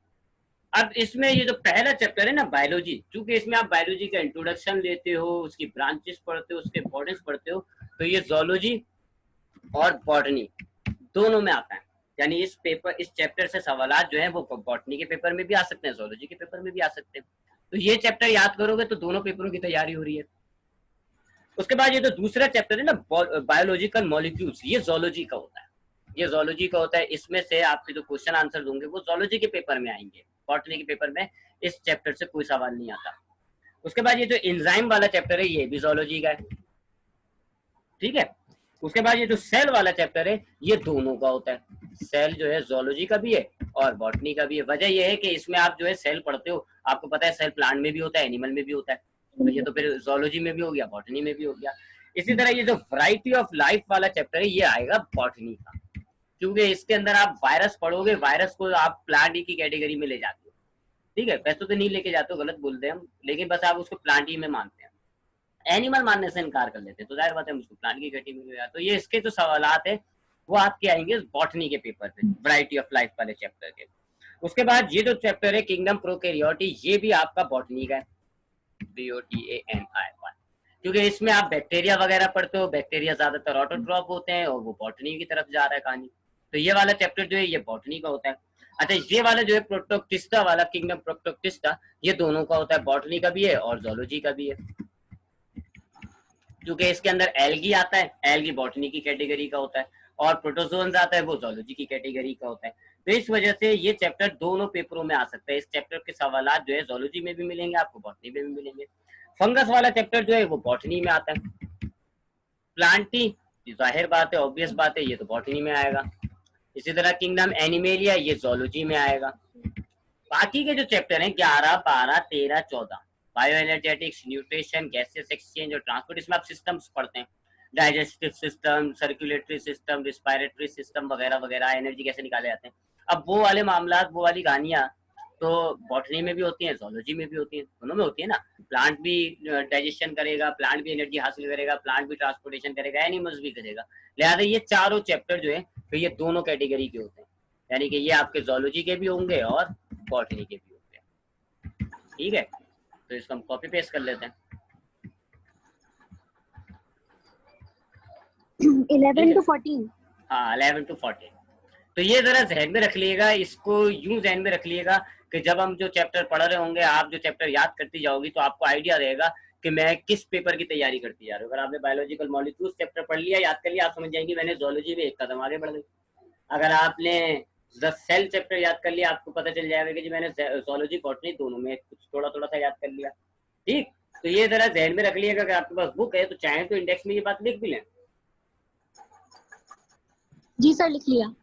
अब इसमें ये जो पहला चैप्टर है ना बायोलॉजी, क्योंकि इसमें आप बायोलॉजी का इंट्रोडक्शन लेते हो, उसकी ब्रांचेस पढ़ते हो, उसके इंपॉर्टेंस पढ़ते हो, तो ये जोलॉजी और बॉटनी दोनों में आता है। यानी इस चैप्टर से सवाल जो है वो बॉटनी के पेपर में भी आ सकते हैं, जोलॉजी के पेपर में भी आ सकते हैं। तो ये चैप्टर याद करोगे तो दोनों पेपरों की तैयारी हो रही है। उसके बाद ये जो दूसरा चैप्टर है ना बायोलॉजिकल मॉलिक्यूल्स, ये जोलॉजी का होता है। ये जोलॉजी का होता है, इसमें से आपके जो क्वेश्चन आंसर होंगे वो जोलॉजी के पेपर में आएंगे, बॉटनी के पेपर में इस चैप्टर से कोई सवाल नहीं आता। उसके बाद ये जो एंजाइम वाला चैप्टर है ये भी जोलॉजी का है। ठीक है, उसके बाद ये जो सेल वाला चैप्टर है ये दोनों का होता है। सेल जो है जोलॉजी का भी है और बॉटनी का भी है। वजह यह है कि इसमें आप जो है सेल पढ़ते हो, आपको पता है सेल प्लांट में भी होता है, एनिमल में भी होता है, तो ये तो फिर जोलॉजी में भी हो गया, बॉटनी में भी हो गया। इसी तरह ये जो वैरायटी ऑफ लाइफ वाला चैप्टर है ये आएगा बॉटनी का, क्योंकि इसके अंदर आप वायरस पढ़ोगे, वायरस को आप प्लांट की कैटेगरी में ले जाते हो। ठीक है, वैसे तो नहीं लेके जाते हो, गलत बोलते हैं हम, लेकिन बस आप उसको प्लांट ही में मानते हैं, एनिमल मानने से इनकार कर लेते हैं, तो जाहिर बात है हम उसको प्लांट की कैटेगरी में। तो ये इसके जो सवालात है वो आपके आएंगे बॉटनी के पेपर पे, वैरायटी ऑफ लाइफ वाले चैप्टर के। उसके बाद ये जो चैप्टर है किंगडम प्रोकैरियोटी, ये भी आपका बॉटनी का है, BOTANI, क्योंकि इसमें आप बैक्टीरिया वगैरह पढ़ते हो, बैक्टीरिया ज्यादातर ऑटोट्रॉप होते हैं और वो बॉटनी की तरफ जा रहा है कहानी, तो ये वाला चैप्टर जो है ये बॉटनी का होता है। अच्छा, ये वाला जो है प्रोटोक्टिस्टा वाला, किंगडम प्रोटोक्टिस्टा, ये दोनों का होता है, बॉटनी का भी है और जोलॉजी का भी है, क्योंकि इसके अंदर एल्गी आता है, एल्गी बॉटनी की कैटेगरी का होता है, और प्रोटोजोन्स आता है वो जोलॉजी की कैटेगरी का होता है। तो इस वजह से ये चैप्टर दोनों पेपरों में आ सकता है। इस चैप्टर के सवाल जो है जोलॉजी में भी मिलेंगे आपको, बॉटनी में भी मिलेंगे। फंगस वाला चैप्टर जो है वो बॉटनी में आता है। प्लांटी, जाहिर बात है, ऑब्वियस बात है, ये तो बॉटनी में आएगा। इसी तरह किंगडम एनिमेलिया, ये जोलॉजी में आएगा। बाकी के जो चैप्टर हैं 11, 12, 13, 14, bio energetics, nutrition, gases exchange और ट्रांसपोर्ट, इसमें आप सिस्टम्स पढ़ते हैं, digestive system, circulatory system, respiratory system वगैरह वगैरह, एनर्जी कैसे निकाले जाते हैं, अब वो वाले मामला, वो वाली कहानियां तो बॉटनी में भी होती हैं, जोलॉजी में भी होती हैं, दोनों में होती है ना। प्लांट भी डाइजेशन करेगा, प्लांट भी एनर्जी हासिल करेगा, प्लांट भी ट्रांसपोर्टेशन करेगा, एनिमल्स भी करेगा। लिहाजा ये चारों चैप्टर जो है तो ये दोनों कैटेगरी के होते हैं, यानी कि ये आपके जोलॉजी के भी होंगे और बॉटनी के भी होंगे। ठीक है, तो इसको हम कॉपी पेस्ट कर लेते हैं। 11 to 14। हाँ 11 to 14। तो ये जरा जहन में रख लिएगा, इसको यूं जहन में रख लिएगा कि जब हम जो चैप्टर पढ़ रहे होंगे, आप जो चैप्टर याद करती जाओगी तो आपको आइडिया रहेगा कि मैं किस पेपर की तैयारी करती जा रही हूँ। अगर आपने बायोलॉजिकल मॉलिक्यूल्स चैप्टर पढ़ लिया, याद कर लिया, आप समझ जाएंगे मैंने जोलॉजी में एक कदम आगे बढ़ गई। अगर आपने द सेल चैप्टर याद कर लिया, आपको पता चल जाएगा कि मैंने जोलॉजी बॉटनी दोनों में कुछ थोड़ा थोड़ा सा याद कर लिया। ठीक, तो ये जरा जहन में रख लिएगा। अगर आपके पास बुक है तो चाहे तो इंडेक्स में ये बात लिख भी लें। जी सर, लिख लिया।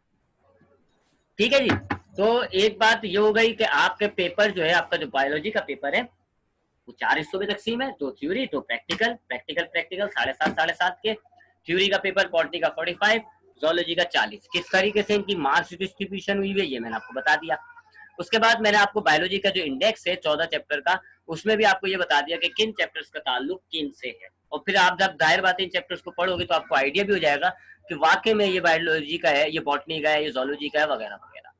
ठीक है जी। तो एक बात ये हो गई कि आपके पेपर जो है, आपका जो बायोलॉजी का पेपर है वो 4 हिस्सों में तकसीम है, 2 थ्योरी 2 प्रैक्टिकल। प्रैक्टिकल 7.5 के। थ्योरी का पेपर बॉटनी का 45, जोलॉजी का 40। किस तरीके से इनकी मार्क्स डिस्ट्रीब्यूशन हुई है ये मैंने आपको बता दिया। उसके बाद मैंने आपको बायोलॉजी का जो इंडेक्स है 14 चैप्टर का, उसमें भी आपको ये बता दिया कि किन चैप्टर्स का ताल्लुक किन से है। और फिर आप जब जाहिर बात है इन चैप्टर्स को पढ़ोगे तो आपको आइडिया भी हो जाएगा कि वाकई में ये बायोलॉजी का है, ये बॉटनी का है, ये जोलॉजी का है, वगैरह वगैरह।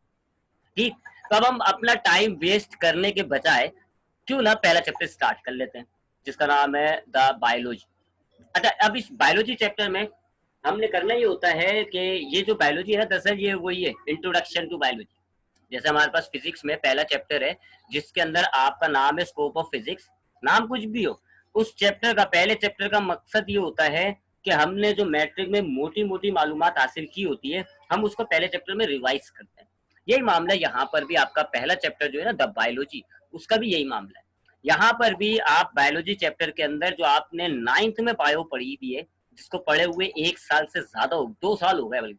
ठीक, तो अब हम अपना टाइम वेस्ट करने के बजाय क्यों ना पहला चैप्टर स्टार्ट कर लेते हैं, जिसका नाम है द बायोलॉजी। अच्छा, अब इस बायोलॉजी चैप्टर में हमने करना ये होता है कि ये जो बायोलॉजी है दरअसल ये वही है इंट्रोडक्शन टू बायोलॉजी। जैसे हमारे पास फिजिक्स में पहला चैप्टर है जिसके अंदर आपका नाम है स्कोप ऑफ फिजिक्स, नाम कुछ भी हो, उस चैप्टर का, पहले चैप्टर का मकसद ये होता है कि हमने जो मैट्रिक में मोटी मोटी मालूमात हासिल की होती है, हम उसको पहले चैप्टर में रिवाइज करते हैं। यही मामला यहाँ पर भी, आपका पहला चैप्टर जो है ना द बायोलॉजी, उसका भी यही मामला है। यहाँ पर भी आप बायोलॉजी चैप्टर के अंदर जो आपने 9th में बायो पढ़ी थी है, जिसको पढ़े हुए 1 साल से ज्यादा हो, 2 साल हो गए, बल्कि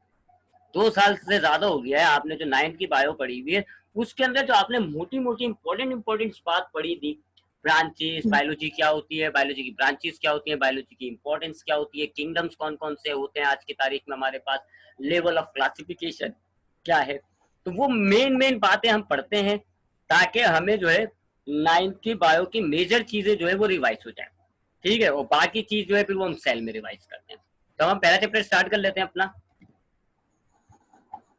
2 साल से ज्यादा हो गया है आपने जो 9th की बायो पढ़ी हुई है, उसके अंदर जो आपने मोटी मोटी इंपॉर्टेंट बात पढ़ी थी, ब्रांचेस, बायोलॉजी क्या होती है, बायोलॉजी की ब्रांचेस क्या होती है, बायोलॉजी की इंपॉर्टेंस क्या होती है, किंगडम्स कौन कौन से होते हैं आज की तारीख में हमारे पास, लेवल ऑफ क्लासिफिकेशन क्या है, तो वो मेन बातें हम पढ़ते हैं ताकि हमें जो है 9th की बायो की मेजर चीजें जो है वो रिवाइज हो जाए। ठीक है, और बाकी चीज जो है फिर वो हम सेल में रिवाइज करते हैं। तो हम पहला चैप्टर स्टार्ट कर लेते हैं अपना।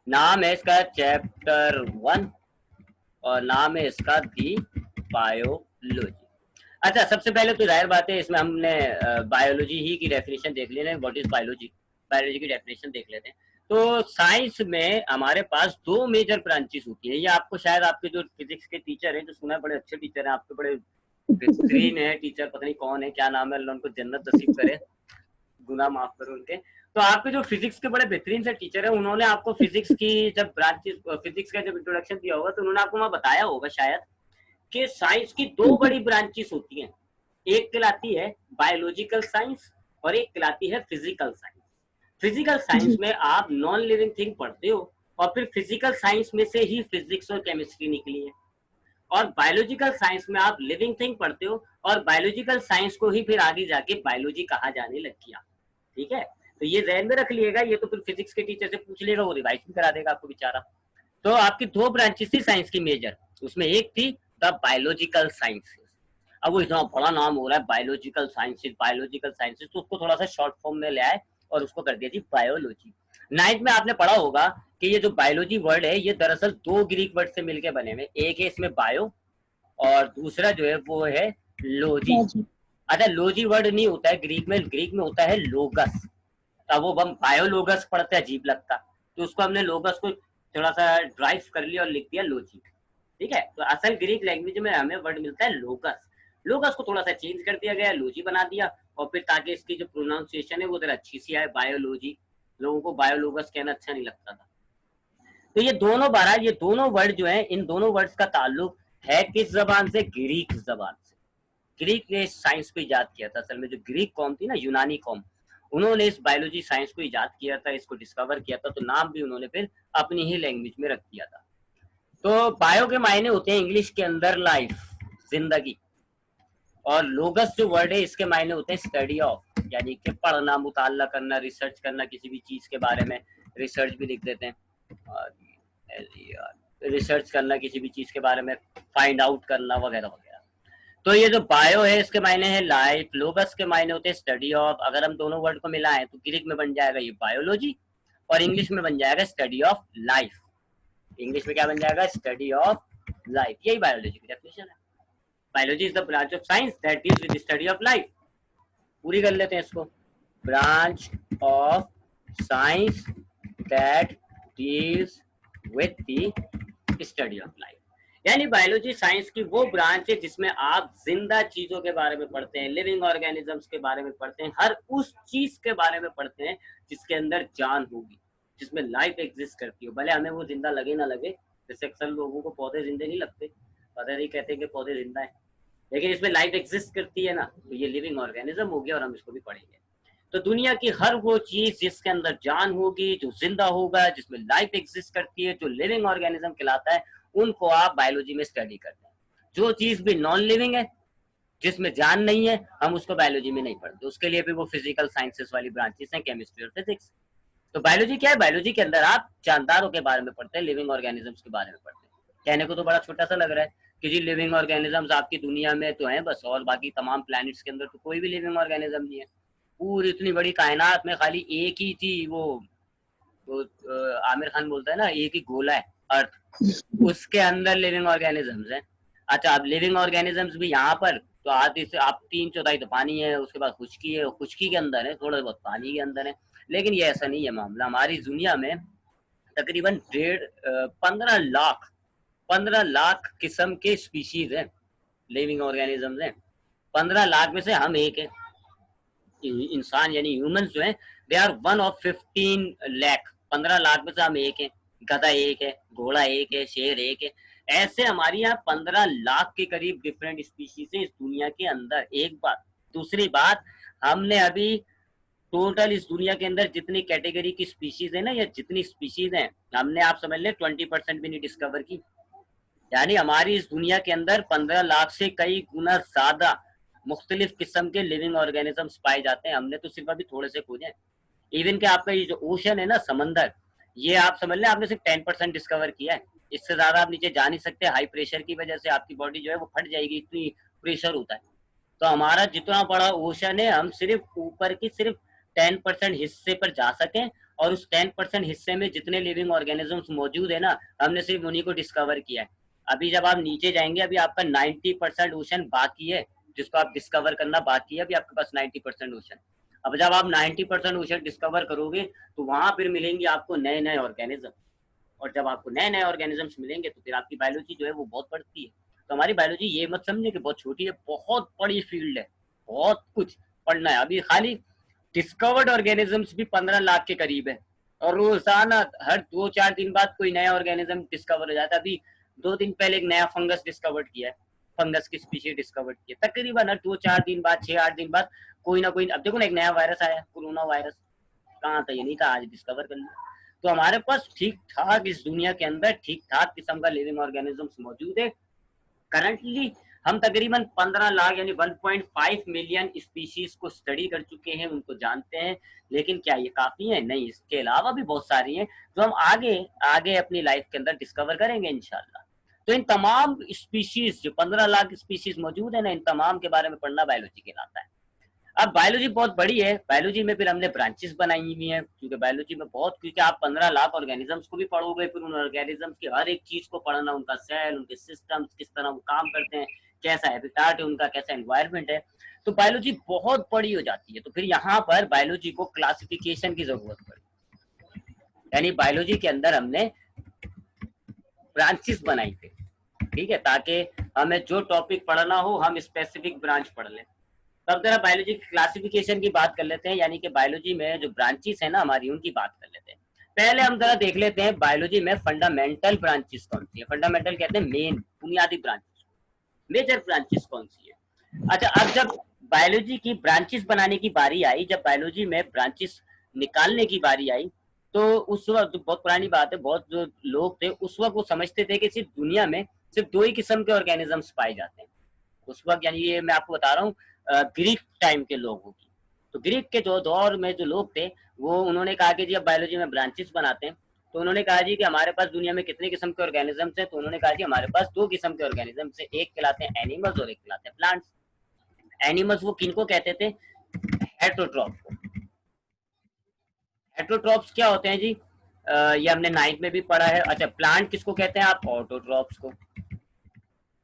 नाम है इसका चैप्टर 1 और नाम है इसका दी बायोलॉजी। अच्छा, सबसे पहले तो जाहिर बात है इसमें हमने बायोलॉजी ही की डेफिनेशन देख लेना है, व्हाट इज बायोलॉजी। बायोलॉजी की डेफिनेशन देख लेते हैं। तो साइंस में हमारे पास 2 मेजर ब्रांचेस होती है। ये आपको शायद आपके जो फिजिक्स के टीचर हैं, जो सुना है बड़े अच्छे टीचर हैं आपके, बड़े बेहतरीन है टीचर, पता नहीं कौन है, क्या नाम है, अल्लाह उनको जन्नत नसीब करे, गुनाह माफ करो उनके। तो आपके जो फिजिक्स के बड़े बेहतरीन से टीचर है, उन्होंने आपको फिजिक्स की जब ब्रांचेस, फिजिक्स का जब इंट्रोडक्शन दिया होगा तो उन्होंने आपको वहां बताया होगा शायद कि साइंस की 2 बड़ी ब्रांचेस होती हैं। एक कहलाती है बायोलॉजिकल साइंस और एक कहलाती है फिजिकल साइंस। फिजिकल साइंस जी। में आप नॉन लिविंग थिंग पढ़ते हो और फिर फिजिकल साइंस में से ही फिजिक्स और केमिस्ट्री निकली है। और बायोलॉजिकल साइंस में आप लिविंग थिंग पढ़ते हो और बायोलॉजिकल साइंस को ही फिर आगे जाके बायोलॉजी कहा जाने लग गया। ठीक है, तो ये जहन में रख लिएगा, ये तो फिर फिजिक्स के टीचर से पूछ लेगा, वो रिवाइज भी करा देगा आपको बेचारा। तो आपकी 2 ब्रांचेस थी साइंस की मेजर, उसमें एक थी द बायोलॉजिकल साइंसेस। अब वो इतना बड़ा नाम हो रहा है बायोलॉजिकल साइंसेस, बायोलॉजिकल साइंसेस, तो उसको थोड़ा सा शॉर्ट फॉर्म में ले आए और उसको कर दिया जी बायोलॉजी। 9th में आपने पढ़ा होगा कि ये जो बायोलॉजी वर्ड है ये दरअसल 2 ग्रीक वर्ड से मिलकर बने हुए, एक है इसमें बायो और दूसरा जो है वो है लोजी। जी। अच्छा, लोजी वर्ड नहीं होता है ग्रीक में, ग्रीक में होता है लोगस। अब वो हम बायोलोगस पढ़ते अजीब लगता, तो उसको हमने लोगस को थोड़ा सा ड्राइव कर लिया और लिख दिया लोजी। ठीक है, तो असल ग्रीक लैंग्वेज में हमें वर्ड मिलता है लोगस, लोगस को थोड़ा सा चेंज कर दिया गया, लोजी बना दिया, और फिर ताकि इसकी जो प्रोनाउंसिएशन है वो जरा अच्छी सी आए, बायोलॉजी। लोगों को बायोलोगस कहना अच्छा नहीं लगता था। तो ये दोनों बहरहाल, ये दोनों वर्ड जो है, इन दोनों वर्ड्स का ताल्लुक है किस जबान से? ग्रीक जबान से। ग्रीक ने साइंस को इजाद किया था। असल में जो ग्रीक कौम थी ना, यूनानी कौम, उन्होंने इस बायोलॉजी साइंस को इजाद किया था, इसको डिस्कवर किया था, तो नाम भी उन्होंने फिर अपनी ही लैंग्वेज में रख दिया था। तो बायो के मायने होते हैं इंग्लिश के अंदर लाइफ, जिंदगी, और लोगस जो वर्ड है इसके मायने होते हैं स्टडी ऑफ, यानी कि पढ़ना, मुताला करना, रिसर्च करना, किसी भी चीज के बारे में रिसर्च भी लिख देते हैं। रिसर्च करना किसी भी चीज के बारे में, फाइंड आउट करना वगैरह वगैरह। तो ये जो बायो है इसके मायने है लाइफ, लोगस के मायने होते हैं स्टडी ऑफ। अगर हम दोनों वर्ड को मिलाएं तो ग्रीक में बन जाएगा ये बायोलॉजी, और इंग्लिश में बन जाएगा स्टडी ऑफ लाइफ। इंग्लिश में क्या बन जाएगा? Study of life. यही बायोलॉजी की डेफिनेशन है। Biology is the branch of science that deals with study of life. पूरी कर लेते हैं इसको। Branch of science that deals with the study of life. यानी बायोलॉजी साइंस की वो ब्रांच है जिसमें आप जिंदा चीजों के बारे में पढ़ते हैं, लिविंग ऑर्गेनिजम्स के बारे में पढ़ते हैं, हर उस चीज के बारे में पढ़ते हैं जिसके अंदर जान होगी, जिसमें लाइफ एग्जिस्ट करती हो, भले हमें वो जिंदा लगे ना लगे। जैसे अक्सर लोगों को पौधे जिंदे नहीं लगते, पता नहीं कहते कि पौधे जिंदा है, लेकिन इसमें लाइफ एग्जिस्ट करती है ना, तो ये लिविंग ऑर्गेनिज्म हो गया और हम इसको भी पढ़ेंगे। तो दुनिया की हर वो चीज जिसके अंदर जान होगी, जो जिंदा होगा, जिसमें लाइफ एग्जिस्ट करती है, जो लिविंग ऑर्गेनिज्म कहलाता है, उनको आप बायोलॉजी में स्टडी करते हैं। जो चीज भी नॉन लिविंग है, जिसमें जान नहीं है, हम उसको बायोलॉजी में नहीं पढ़ते। उसके लिए भी वो फिजिकल साइंसेस वाली ब्रांचेस हैं, केमिस्ट्री और फिजिक्स। तो बायोलॉजी क्या है? बायोलॉजी के अंदर आप जानदारों के बारे में पढ़ते हैं, लिविंग ऑर्गेनिजम्स के बारे में पढ़ते हैं। कहने को तो बड़ा छोटा सा लग रहा है कि जी लिविंग ऑर्गेनिजम्स आपकी दुनिया में तो हैं बस, और बाकी तमाम प्लैनेट्स के अंदर तो कोई भी लिविंग ऑर्गेनिज्म नहीं है। पूरी इतनी बड़ी कायनात में खाली एक ही थी, वो आमिर खान बोलता है ना, एक ही गोला है अर्थ, उसके अंदर लिविंग ऑर्गेनिजम्स हैं। अच्छा, अब लिविंग ऑर्गेनिजम्स भी यहाँ पर तो आधी से आप 3/4 तो पानी है, उसके बाद खुश्की है, खुश्की के अंदर है, थोड़ा बहुत पानी के अंदर है। लेकिन ये ऐसा नहीं है मामला। हमारी दुनिया में तकरीबन 15 लाख किस्म के स्पीशीज हैं, लिविंग ऑर्गेनिजम्स हैं। 15 लाख में से हम एक है। इंसान यानी ह्यूमंस जो हैं, they are 1 of 15 lakh. 15 lakh में से हम एक है। गधा एक है, घोड़ा एक है, शेर एक है। ऐसे हमारे यहाँ 15 लाख के करीब डिफरेंट स्पीशीज है इस दुनिया के अंदर। एक बात। दूसरी बात, हमने अभी टोटल इस दुनिया के अंदर जितनी कैटेगरी की स्पीशीज है ना, या जितनी स्पीशीज हैं, हमने आप समझ लें 20% भी नहीं डिस्कवर की। यानी हमारी इस दुनिया के अंदर 15 लाख से कई गुना ज्यादा मुख्तलिफ किस्म के लिविंग ऑर्गेनिजम्स पाए जाते हैं। हमने तो सिर्फ अभी थोड़े से खोजे हैं। इवन के आपका ये जो ओशन है ना, समंदर, ये आप समझ लें आपने सिर्फ 10% डिस्कवर किया है। इससे ज्यादा आप नीचे जा नहीं सकते। हाई प्रेशर की वजह से आपकी बॉडी जो है वो फट जाएगी, इतनी प्रेशर होता है। तो हमारा जितना बड़ा ओशन है, हम सिर्फ ऊपर की सिर्फ 10% हिस्से पर जा सकें, और उस 10% हिस्से में जितने लिविंग ऑर्गेनिजम्स मौजूद है ना, हमने सिर्फ उन्हीं को डिस्कवर किया है। अभी जब आप नीचे जाएंगे, अभी आपका 90% ओशन बाकी है जिसको आप डिस्कवर करना बाकी है। अभी आपके पास 90% ओशन। अब जब आप 90% ओशन डिस्कवर करोगे तो वहां फिर मिलेंगे आपको नए नए ऑर्गेनिज्म, और जब आपको नए नए ऑर्गेनिजम्स मिलेंगे तो फिर आपकी बायोलॉजी जो है वो बहुत बढ़ती है। तो हमारी बायोलॉजी ये मत समझे कि बहुत छोटी है, बहुत बड़ी फील्ड है, बहुत कुछ पढ़ना है। अभी खाली डिस्कवर्ड ऑर्गेनिजम्स भी 15 लाख के करीब है, और रोजाना हर 2-4 दिन बाद कोई नया ऑर्गेनिज्म डिस्कवर हो जाता है। अभी 2 दिन पहले एक नया फंगस डिस्कवर किया है, फंगस की स्पीशीज डिस्कवर की है। तकरीबन हर 2-4 दिन बाद, 6-8 दिन बाद कोई ना कोई। अब देखो ना, एक नया वायरस आया, कोरोना वायरस, कहाँ था ये नहीं था, आज डिस्कवर कर लिया। तो हमारे पास ठीक ठाक इस दुनिया के अंदर ठीक ठाक किस्म का लिविंग ऑर्गेनिजम्स मौजूद है। करंटली हम तकरीबन 15 लाख यानी 1.5 मिलियन स्पीशीज को स्टडी कर चुके हैं, उनको जानते हैं। लेकिन क्या ये काफी है? नहीं, इसके अलावा भी बहुत सारी हैं जो हम आगे आगे अपनी लाइफ के अंदर डिस्कवर करेंगे इंशाल्लाह। तो इन तमाम स्पीशीज, जो 15 लाख स्पीशीज मौजूद है ना, इन तमाम के बारे में पढ़ना बायोलॉजी कहलाता है। अब बायोलॉजी बहुत बड़ी है। बायोलॉजी में फिर हमने ब्रांचेस बनाई हुई हैं, क्योंकि बायोलॉजी में बहुत, क्योंकि आप 15 लाख ऑर्गेनिजम्स को भी पढ़ोगे, फिर उन ऑर्गेनिजम्स की हर एक चीज को पढ़ना, उनका सेल, उनके सिस्टम्स, किस तरह वो काम करते हैं, कैसा हैबिटाट है उनका, कैसा एनवायरनमेंट है। तो बायोलॉजी बहुत बड़ी हो जाती है। तो फिर यहाँ पर बायोलॉजी को क्लासिफिकेशन की जरूरत पड़ी। यानी बायोलॉजी के अंदर हमने ब्रांचेस बनाई थी, ठीक है, ताकि हमें जो टॉपिक पढ़ना हो हम स्पेसिफिक ब्रांच पढ़ लें। तब जरा बायोलॉजी क्लासिफिकेशन की बात कर लेते हैं, यानी कि बायोलॉजी में जो ब्रांचेस है ना हमारी, उनकी बात कर लेते हैं। पहले हम जरा देख लेते हैं बायोलॉजी में फंडामेंटल ब्रांचेस कौन सी है। फंडामेंटल कहते हैं मेन, बुनियादी ब्रांचेस। मेजर ब्रांचेस कौन सी है? अच्छा, अब जब बायोलॉजी की ब्रांचेस बनाने की बारी आई, जब बायोलॉजी में ब्रांचेस निकालने की बारी आई, तो उस वक्त, बहुत पुरानी बात है, बहुत जो लोग थे उस वक्त वो समझते थे कि सिर्फ दुनिया में सिर्फ 2 ही किस्म के ऑर्गेनिजम्स पाए जाते हैं उस वक्त। यानी ये मैं आपको बता रहा हूँ ग्रीक टाइम के लोगों की। तो ग्रीक के जो दौर में जो लोग थे, वो उन्होंने कहा कि जी अब बायोलॉजी में ब्रांचेस बनाते हैं। तो उन्होंने कहा जी कि हमारे पास दुनिया में कितने किस्म के ऑर्गेनिजम्स हैं, तो उन्होंने कहा जी हमारे पास 2 किस्म के ऑर्गेनिजम्स हैं, एक कहलाते हैं एनिमल्स और एक कहलाते हैं प्लांट्स। एनिमल्स वो किनको कहते थे? हेटरोट्रॉप को। हेटरोट्रॉप्स क्या होते हैं जी? ये हमने 9th में भी पढ़ा है। अच्छा, प्लांट किसको कहते हैं आप? ऑटोट्रॉप्स को।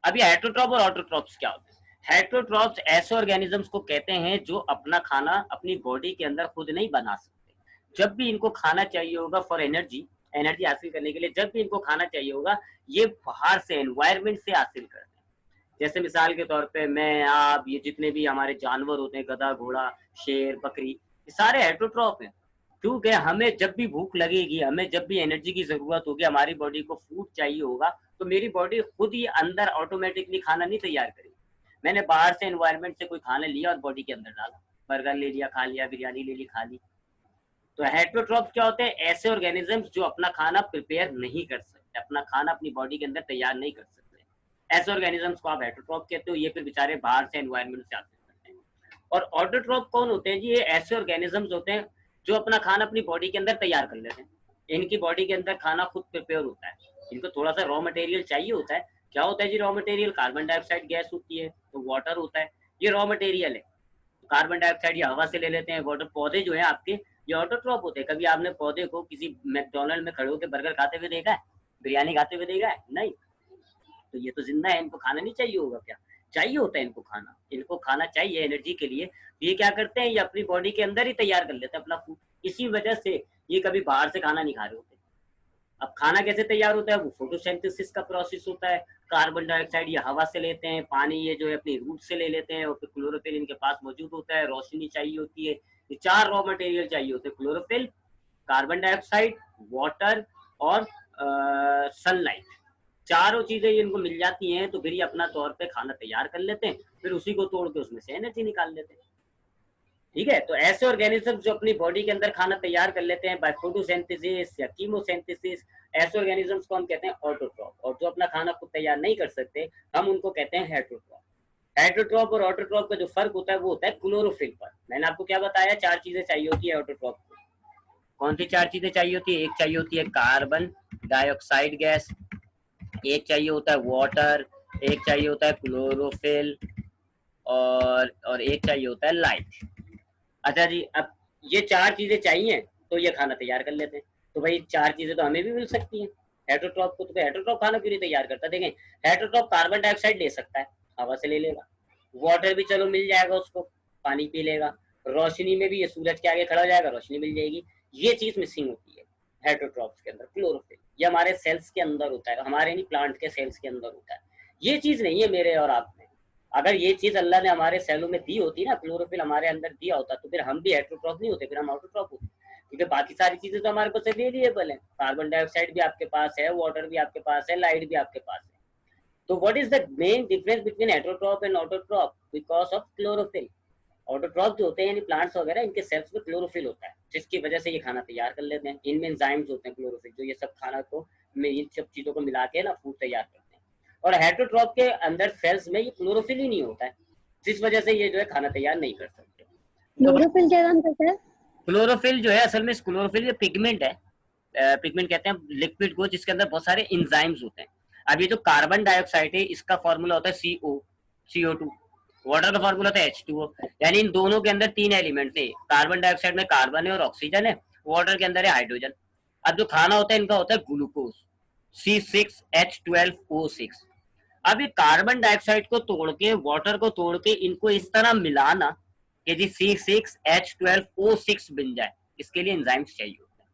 अब ये हेटरोट्रॉप और ऑटोट्रॉप्स क्या होते हैं? हेटरोट्रॉप्स ऐसे ऑर्गेनिजम्स को कहते हैं जो अपना खाना अपनी बॉडी के अंदर खुद नहीं बना सकते। जब भी इनको खाना चाहिए होगा फॉर एनर्जी, एनर्जी हासिल करने के लिए जब भी इनको खाना चाहिए होगा, ये बाहर से एनवायरमेंट से हासिल करते हैं। जैसे मिसाल के तौर पे मैं, आप, ये जितने भी हमारे जानवर होते हैं, गधा, घोड़ा, शेर, बकरी, ये सारे हेटरोट्रॉप हैं। क्योंकि हमें जब भी भूख लगेगी, हमें जब भी एनर्जी की जरूरत होगी, हमारी बॉडी को फूड चाहिए होगा, तो मेरी बॉडी खुद ही अंदर ऑटोमेटिकली खाना नहीं तैयार करेगी। मैंने बाहर से एनवायरमेंट से कोई खाना लिया और बॉडी के अंदर डाला, बर्गर ले लिया खा लिया, बिरयानी ले ली खा ली। तो हेटरोट्रॉप क्या होते हैं? ऐसे ऑर्गेनिजम्स जो अपना खाना प्रिपेयर नहीं कर सकते, अपना खाना अपनी बॉडी के अंदर तैयार नहीं कर सकते। ऐसे ऑर्गेनिजम्स को आप हेटरोट्रॉप कहते हो। ये फिर बेचारे बाहर से एनवायरमेंट से आते करते हैं। और ऑटोट्रॉप कौन होते हैं जी? ये ऐसे ऑर्गेनिजम्स होते हैं जो अपना खाना अपनी बॉडी के अंदर तैयार कर लेते हैं। इनकी बॉडी के अंदर खाना खुद प्रिपेयर होता है। इनको थोड़ा सा रॉ मटेरियल चाहिए होता है। क्या होता है जी raw material? Carbon dioxide gas होती है, तो वाटर होता है, ये रॉ मटेरियल है। कार्बन डाइऑक्साइड ये हवा से ले लेते हैं, वाटर। पौधे जो है आपके, ये ऑटोट्रॉप होते हैं। कभी आपने पौधे को किसी मैकडोनल्ड में खड़े होकर बर्गर खाते हुए देखा है? बिरयानी खाते हुए देखा है? नहीं। तो ये तो जिंदा है, इनको खाना नहीं चाहिए होगा क्या? चाहिए होता है इनको खाना। इनको खाना चाहिए एनर्जी के लिए। ये क्या करते हैं? ये अपनी बॉडी के अंदर ही तैयार कर लेते हैं अपना फूड। इसी वजह से ये कभी बाहर से खाना नहीं खा रहे होते। अब खाना कैसे तैयार होता है? वो फोटोसिंथेसिस का प्रोसेस होता है। कार्बन डाइऑक्साइड ये हवा से लेते हैं, पानी ये जो है अपनी रूट से ले लेते हैं, और फिर क्लोरोफिल इनके पास मौजूद होता है, रोशनी चाहिए होती है। ये 4 रॉ मटेरियल चाहिए होते हैं: क्लोरोफिल, कार्बन डाइऑक्साइड, वाटर और सनलाइट। चारों चीजें इनको मिल जाती हैं तो फिर ये अपना तौर पे खाना तैयार कर लेते हैं, फिर उसी को तोड़ के उसमें से एनर्जी निकाल लेते हैं। ठीक है, तो ऐसे ऑर्गेनिज्म जो अपनी बॉडी के अंदर खाना तैयार कर लेते हैं बाय फोटोसिंथेसिस या कीमोसिंथेसिस, ऐसे ऑर्गेनिजम्स को हम कहते हैं ऑटोट्रॉप। और जो अपना खाना खुद तैयार नहीं कर सकते, हम उनको कहते हैं हेटरोट्रॉप। हेटरोट्रॉप और ऑटोट्रॉप का जो फर्क होता है वो होता है क्लोरोफिल पर। मैंने आपको क्या बताया? 4 चीजें चाहिए होती है ऑटोट्रॉप को। कौन सी 4 चीजें चाहिए होती है? एक चाहिए होती है कार्बन डाइऑक्साइड गैस, एक चाहिए होता है वाटर, एक चाहिए होता है क्लोरोफिल, और एक चाहिए होता है लाइट। अच्छा जी, अब ये 4 चीजें चाहिए तो ये खाना तैयार कर लेते हैं। तो भाई 4 चीजें तो हमें भी मिल सकती हैं हेटरोट्रॉप को। तो हेटरोट्रॉप खाना क्यों नहीं तैयार करता? देखें, हेटरोट्रॉप कार्बन डाइऑक्साइड ले सकता है, हवा से ले लेगा। वाटर भी चलो मिल जाएगा उसको, पानी पी लेगा। रोशनी में भी ये सूरज के आगे खड़ा हो जाएगा, रोशनी मिल जाएगी। ये चीज मिसिंग होती है हेटरोट्रॉप्स के अंदर, क्लोरोफिल। ये हमारे सेल्स के अंदर होता है, हमारे नहीं प्लांट के सेल्स के अंदर होता है। ये चीज नहीं है मेरे और आप में। अगर ये चीज अल्लाह ने हमारे सेलों में दी होती ना, क्लोरोफिल हमारे अंदर दिया होता, तो फिर हम भी हेटरोट्रॉप नहीं होते, फिर हम ऑटोट्रॉप होते। क्योंकि बाकी सारी चीजें तो हमारे पास अवेलेबल है। कार्बन डाइऑक्साइड भी आपके पास है, वाटर भी आपके पास है, लाइट भी आपके पास है। तो what is the main difference between heterotroph and autotroph? Because of chlorophyll. Autotroph जो होते हैं यानी प्लांट्स वगैरह, इनके सेल्स में क्लोरोफिल होता है, जिसकी वजह से ये खाना तैयार कर लेते हैं। इनमें एंजाइम्स होते हैं क्लोरोफिल, जो ये सब खाना को, इन सब चीजों को मिला के ना फूड तैयार करते हैं। और हेटरोट्रॉप के अंदर सेल्स में ये क्लोरोफिल ही नहीं होता है, जिस वजह से ये जो है खाना तैयार नहीं कर सकते। तो क्लोरोफिल क्या काम करता है? क्लोरोफिल जो है, असल में क्लोरोफिल ये पिगमेंट है। पिगमेंट कहते हैं लिक्विड को जिसके अंदर बहुत सारे इंजाइम्स होते हैं। अब ये जो कार्बन डाइऑक्साइड है, इसका फॉर्मूला होता है CO2। वाटर का फॉर्मूला होता है H2O। यानी इन दोनों के अंदर 3 एलिमेंट है। कार्बन डाइऑक्साइड में कार्बन है और ऑक्सीजन है, वाटर के अंदर है हाइड्रोजन। अब जो खाना होता है इनका होता है ग्लूकोज, C6H12O6। अब ये कार्बन डाइऑक्साइड को तोड़ के, वाटर को तोड़ के, इनको इस तरह मिलाना कि जी C6H12O6 बन जाए, इसके लिए एंजाइम्स चाहिए होते हैं।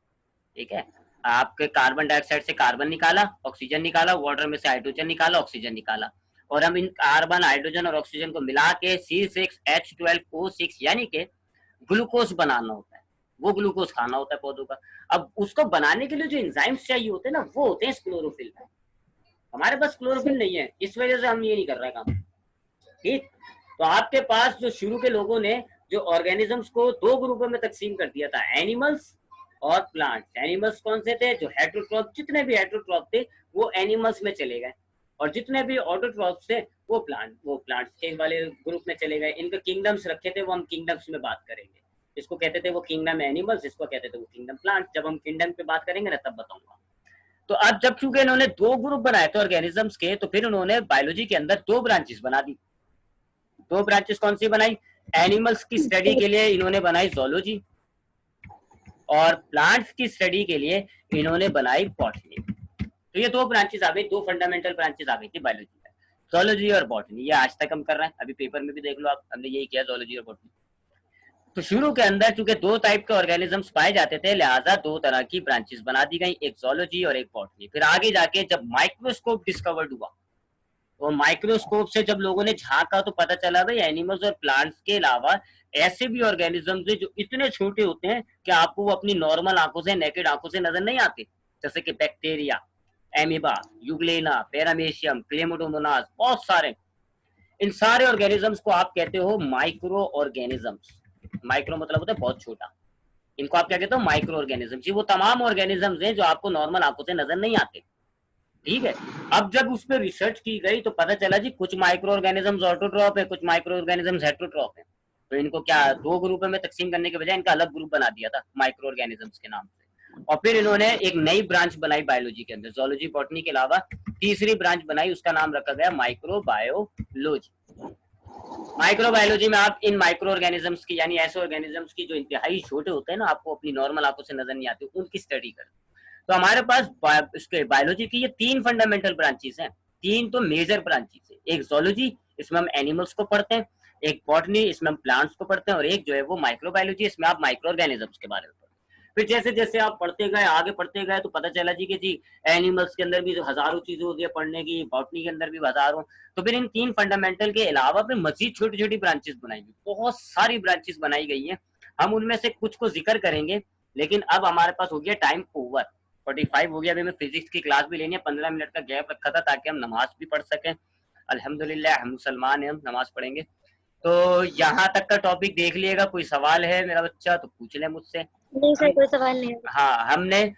ठीक है, आपके कार्बन डाइऑक्साइड से कार्बन निकाला, ऑक्सीजन निकाला, वाटर में से हाइड्रोजन निकाला, ऑक्सीजन निकाला, और हम इन कार्बन, हाइड्रोजन और ऑक्सीजन को मिला के C6H12O6 यानी कि ग्लूकोज बनाना होता है। वो ग्लूकोज खाना होता है पौधों का। अब उसको बनाने के लिए जो एंजाइम्स चाहिए होते हैं ना, वो होते हैं क्लोरोफिल में। हमारे पास क्लोरोफिल नहीं है, इस वजह से हम ये नहीं कर रहे काम। ठीक, तो आपके पास जो शुरू के लोगों ने जो ऑर्गेनिजम्स को 2 ग्रुपों में तकसीम कर दिया था, एनिमल्स और प्लांट्स। एनिमल्स कौन से थे? जो हेटरोट्रॉप, जितने भी हेटरोट्रॉप थे वो एनिमल्स में चले गए, और जितने भी ऑटोट्रॉप थे वो प्लांट्स के वाले ग्रुप में चले गए। इनके किंगडम्स रखे थे, वो हम किंगडम्स में बात करेंगे। इसको कहते थे वो किंगडम एनिमल्स, इसको कहते थे वो किंगडम प्लांट। जब हम किंगडम पे बात करेंगे ना तब बताऊंगा। तो अब जब चूंकि इन्होंने दो ग्रुप बनाए थे ऑर्गेनिजम्स के, तो फिर उन्होंने बायोलॉजी के अंदर दो ब्रांचेस बना दी। दो ब्रांचेस कौन सी बनाई? एनिमल्स की स्टडी के लिए इन्होंने बनाई जूलॉजी, और प्लांट्स की स्टडी के लिए इन्होंने बनाई बॉटनी। तो ये दो ब्रांचेस आ गई, दो फंडामेंटल ब्रांचेस आ गई थी बायोलॉजी में, जूलॉजी और बॉटनी। ये आज तक हम कर रहे हैं, अभी पेपर में भी देख लो आप, हमने यही किया, जूलॉजी और बॉटनी। तो शुरू के अंदर चूंकि दो टाइप के ऑर्गेनिजम्स पाए जाते थे, लिहाजा दो तरह की ब्रांचेस बना दी गई, एक जूलॉजी और एक बॉटनी। फिर आगे जाके जब माइक्रोस्कोप डिस्कवर्ड हुआ, तो माइक्रोस्कोप से जब लोगों ने झांका तो पता चला भाई एनिमल्स और प्लांट्स के अलावा ऐसे भी ऑर्गेनिजम्स हैं जो इतने छोटे होते हैं कि आपको वो अपनी नॉर्मल आंखों से, नेकेड आंखों से नजर नहीं आते, जैसे कि बैक्टीरिया, एमिबा, यूग्लेना, पैरामेशियम, क्लेमोडोमोनास, बहुत सारे। इन सारे ऑर्गेनिजम्स को आप कहते हो माइक्रो ऑर्गेनिजम्स। माइक्रो मतलब होता है बहुत छोटा, इनको आप क्या कहते हो? Micro organisms. ये वो तमाम ऑर्गेनिजम्स हैं जो आपको नॉर्मल आंखों से नजर नहीं आते, ठीक है। अब जब उस पर रिसर्च की गई तो पता चला जी कुछ माइक्रो ऑर्गेनिजम्स ऑटोट्रॉप है, कुछ माइक्रो ऑर्गेनिजम्स हेटरोट्रॉप है। तो इनको क्या दो ग्रुप में तकसीम करने के बजाय इनका अलग ग्रुप बना दिया था माइक्रो ऑर्गेनिजम्स के नाम से। और फिर इन्होंने एक नई ब्रांच बनाई बायोलॉजी के अंदर, जूलॉजी बॉटनी के अलावा तीसरी ब्रांच बनाई, उसका नाम रखा गया माइक्रोबायोलॉजी। माइक्रोबायोलॉजी में आप इन माइक्रो ऑर्गेनिजम्स की, यानी ऐसे ऑर्गेनिजम्स की जो इंतहाई छोटे होते हैं ना, आपको अपनी नॉर्मल आंखों से नजर नहीं आते, उनकी स्टडी कर। तो हमारे पास इसके बायोलॉजी की ये तीन फंडामेंटल ब्रांचेस हैं, तीन तो मेजर ब्रांचेस है। एक जूलॉजी, इसमें हम एनिमल्स को पढ़ते हैं, एक बॉटनी, इसमें हम प्लांट्स को पढ़ते हैं, और एक जो है वो माइक्रोबायोलॉजी, इसमें आप माइक्रो ऑर्गेनिजम्स के बारे में पढ़ते हैं। फिर जैसे जैसे आप पढ़ते गए, आगे पढ़ते गए, तो पता चला जी कि जी एनिमल्स के अंदर भी हजारों चीजें होती है पढ़ने की, बॉटनी के अंदर भी हजारों। तो फिर इन तीन फंडामेंटल के अलावा फिर मजीद छोटी छोटी ब्रांचेस बनाई गई, बहुत सारी ब्रांचेस बनाई गई हैं। हम उनमें से कुछ को जिक्र करेंगे, लेकिन अब हमारे पास हो गया टाइम ओवर, 45 हो गया। अभी हमें फिजिक्स की क्लास भी लेनी है, 15 मिनट का गैप रखा था ताकि हम नमाज भी पढ़ सकें। अल्हम्दुलिल्लाह हम मुसलमान हैं, हम नमाज पढ़ेंगे। तो यहाँ तक का टॉपिक देख लिएगा। कोई सवाल है मेरा बच्चा तो पूछ ले मुझसे। नहीं सर, हम कोई सवाल नहीं है। हाँ, हमने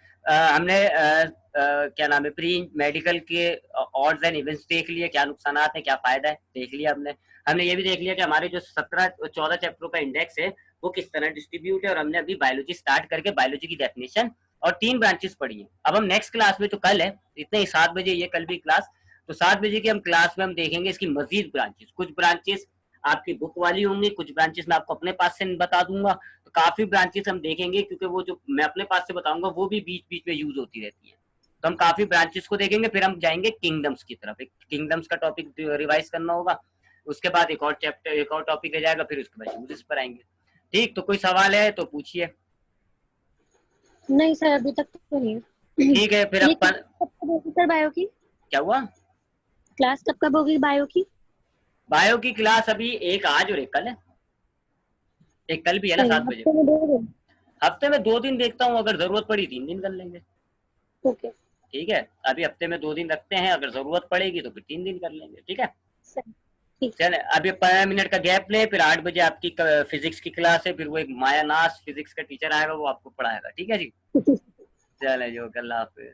क्या नाम है, प्री मेडिकल के ऑड्स एंड इवेंट्स देख लिए, क्या नुकसान है क्या फायदा है देख लिया हमने। हमने ये भी देख लिया कि हमारे जो 17-14 चैप्टरों का इंडेक्स है वो किस तरह डिस्ट्रीब्यूट है, और हमने अभी बायोलॉजी स्टार्ट करके बायोलॉजी की डेफिनेशन और तीन ब्रांचेस पढ़ी है। अब हम नेक्स्ट क्लास में, तो कल है इतने ही 7 बजे, ये कल भी क्लास, तो 7 बजे की हम क्लास में हम देखेंगे इसकी मजीद ब्रांचेस। कुछ ब्रांचेस आपकी बुक वाली होंगी, कुछ ब्रांचेस मैं आपको अपने पास से बता दूंगा। तो काफी ब्रांचेस हम देखेंगे, क्योंकि वो जो मैं अपने पास से बताऊंगा वो भी बीच बीच में यूज होती रहती है। तो हम काफी ब्रांचेस को देखेंगे, फिर हम जाएंगे किंगडम्स की तरफ। एक किंगडम्स का टॉपिक रिवाइज करना होगा, उसके बाद एक और चैप्टर, एक और टॉपिक रह जाएगा, फिर उसके बाद यूजेस पर आएंगे। ठीक, तो कोई सवाल है तो पूछिए। नहीं सर, अभी तक तो नहीं। ठीक है, फिर ये अपन। क्लास कब कब होगी सर बायो की? क्या हुआ? क्लास कब कब होगी बायो की? बायो की क्लास अभी एक आज और एक कल है। एक कल भी है ना, सही, 7 बजे। हफ्ते में 2 दिन? हफ्ते में 2 दिन देखता हूँ, अगर जरूरत पड़ी 3 दिन कर लेंगे। ओके ठीक है, अभी हफ्ते में 2 दिन रखते हैं, अगर जरूरत पड़ेगी तो फिर 3 दिन कर लेंगे। ठीक है, सर, ठीक। चले अभी 15 मिनट का गैप ले, फिर 8 बजे आपकी फिजिक्स की क्लास है, फिर वो एक माया नास फिजिक्स का टीचर आएगा, वो आपको पढ़ाएगा। ठीक है जी, चले जो, अल्लाह हाफिज।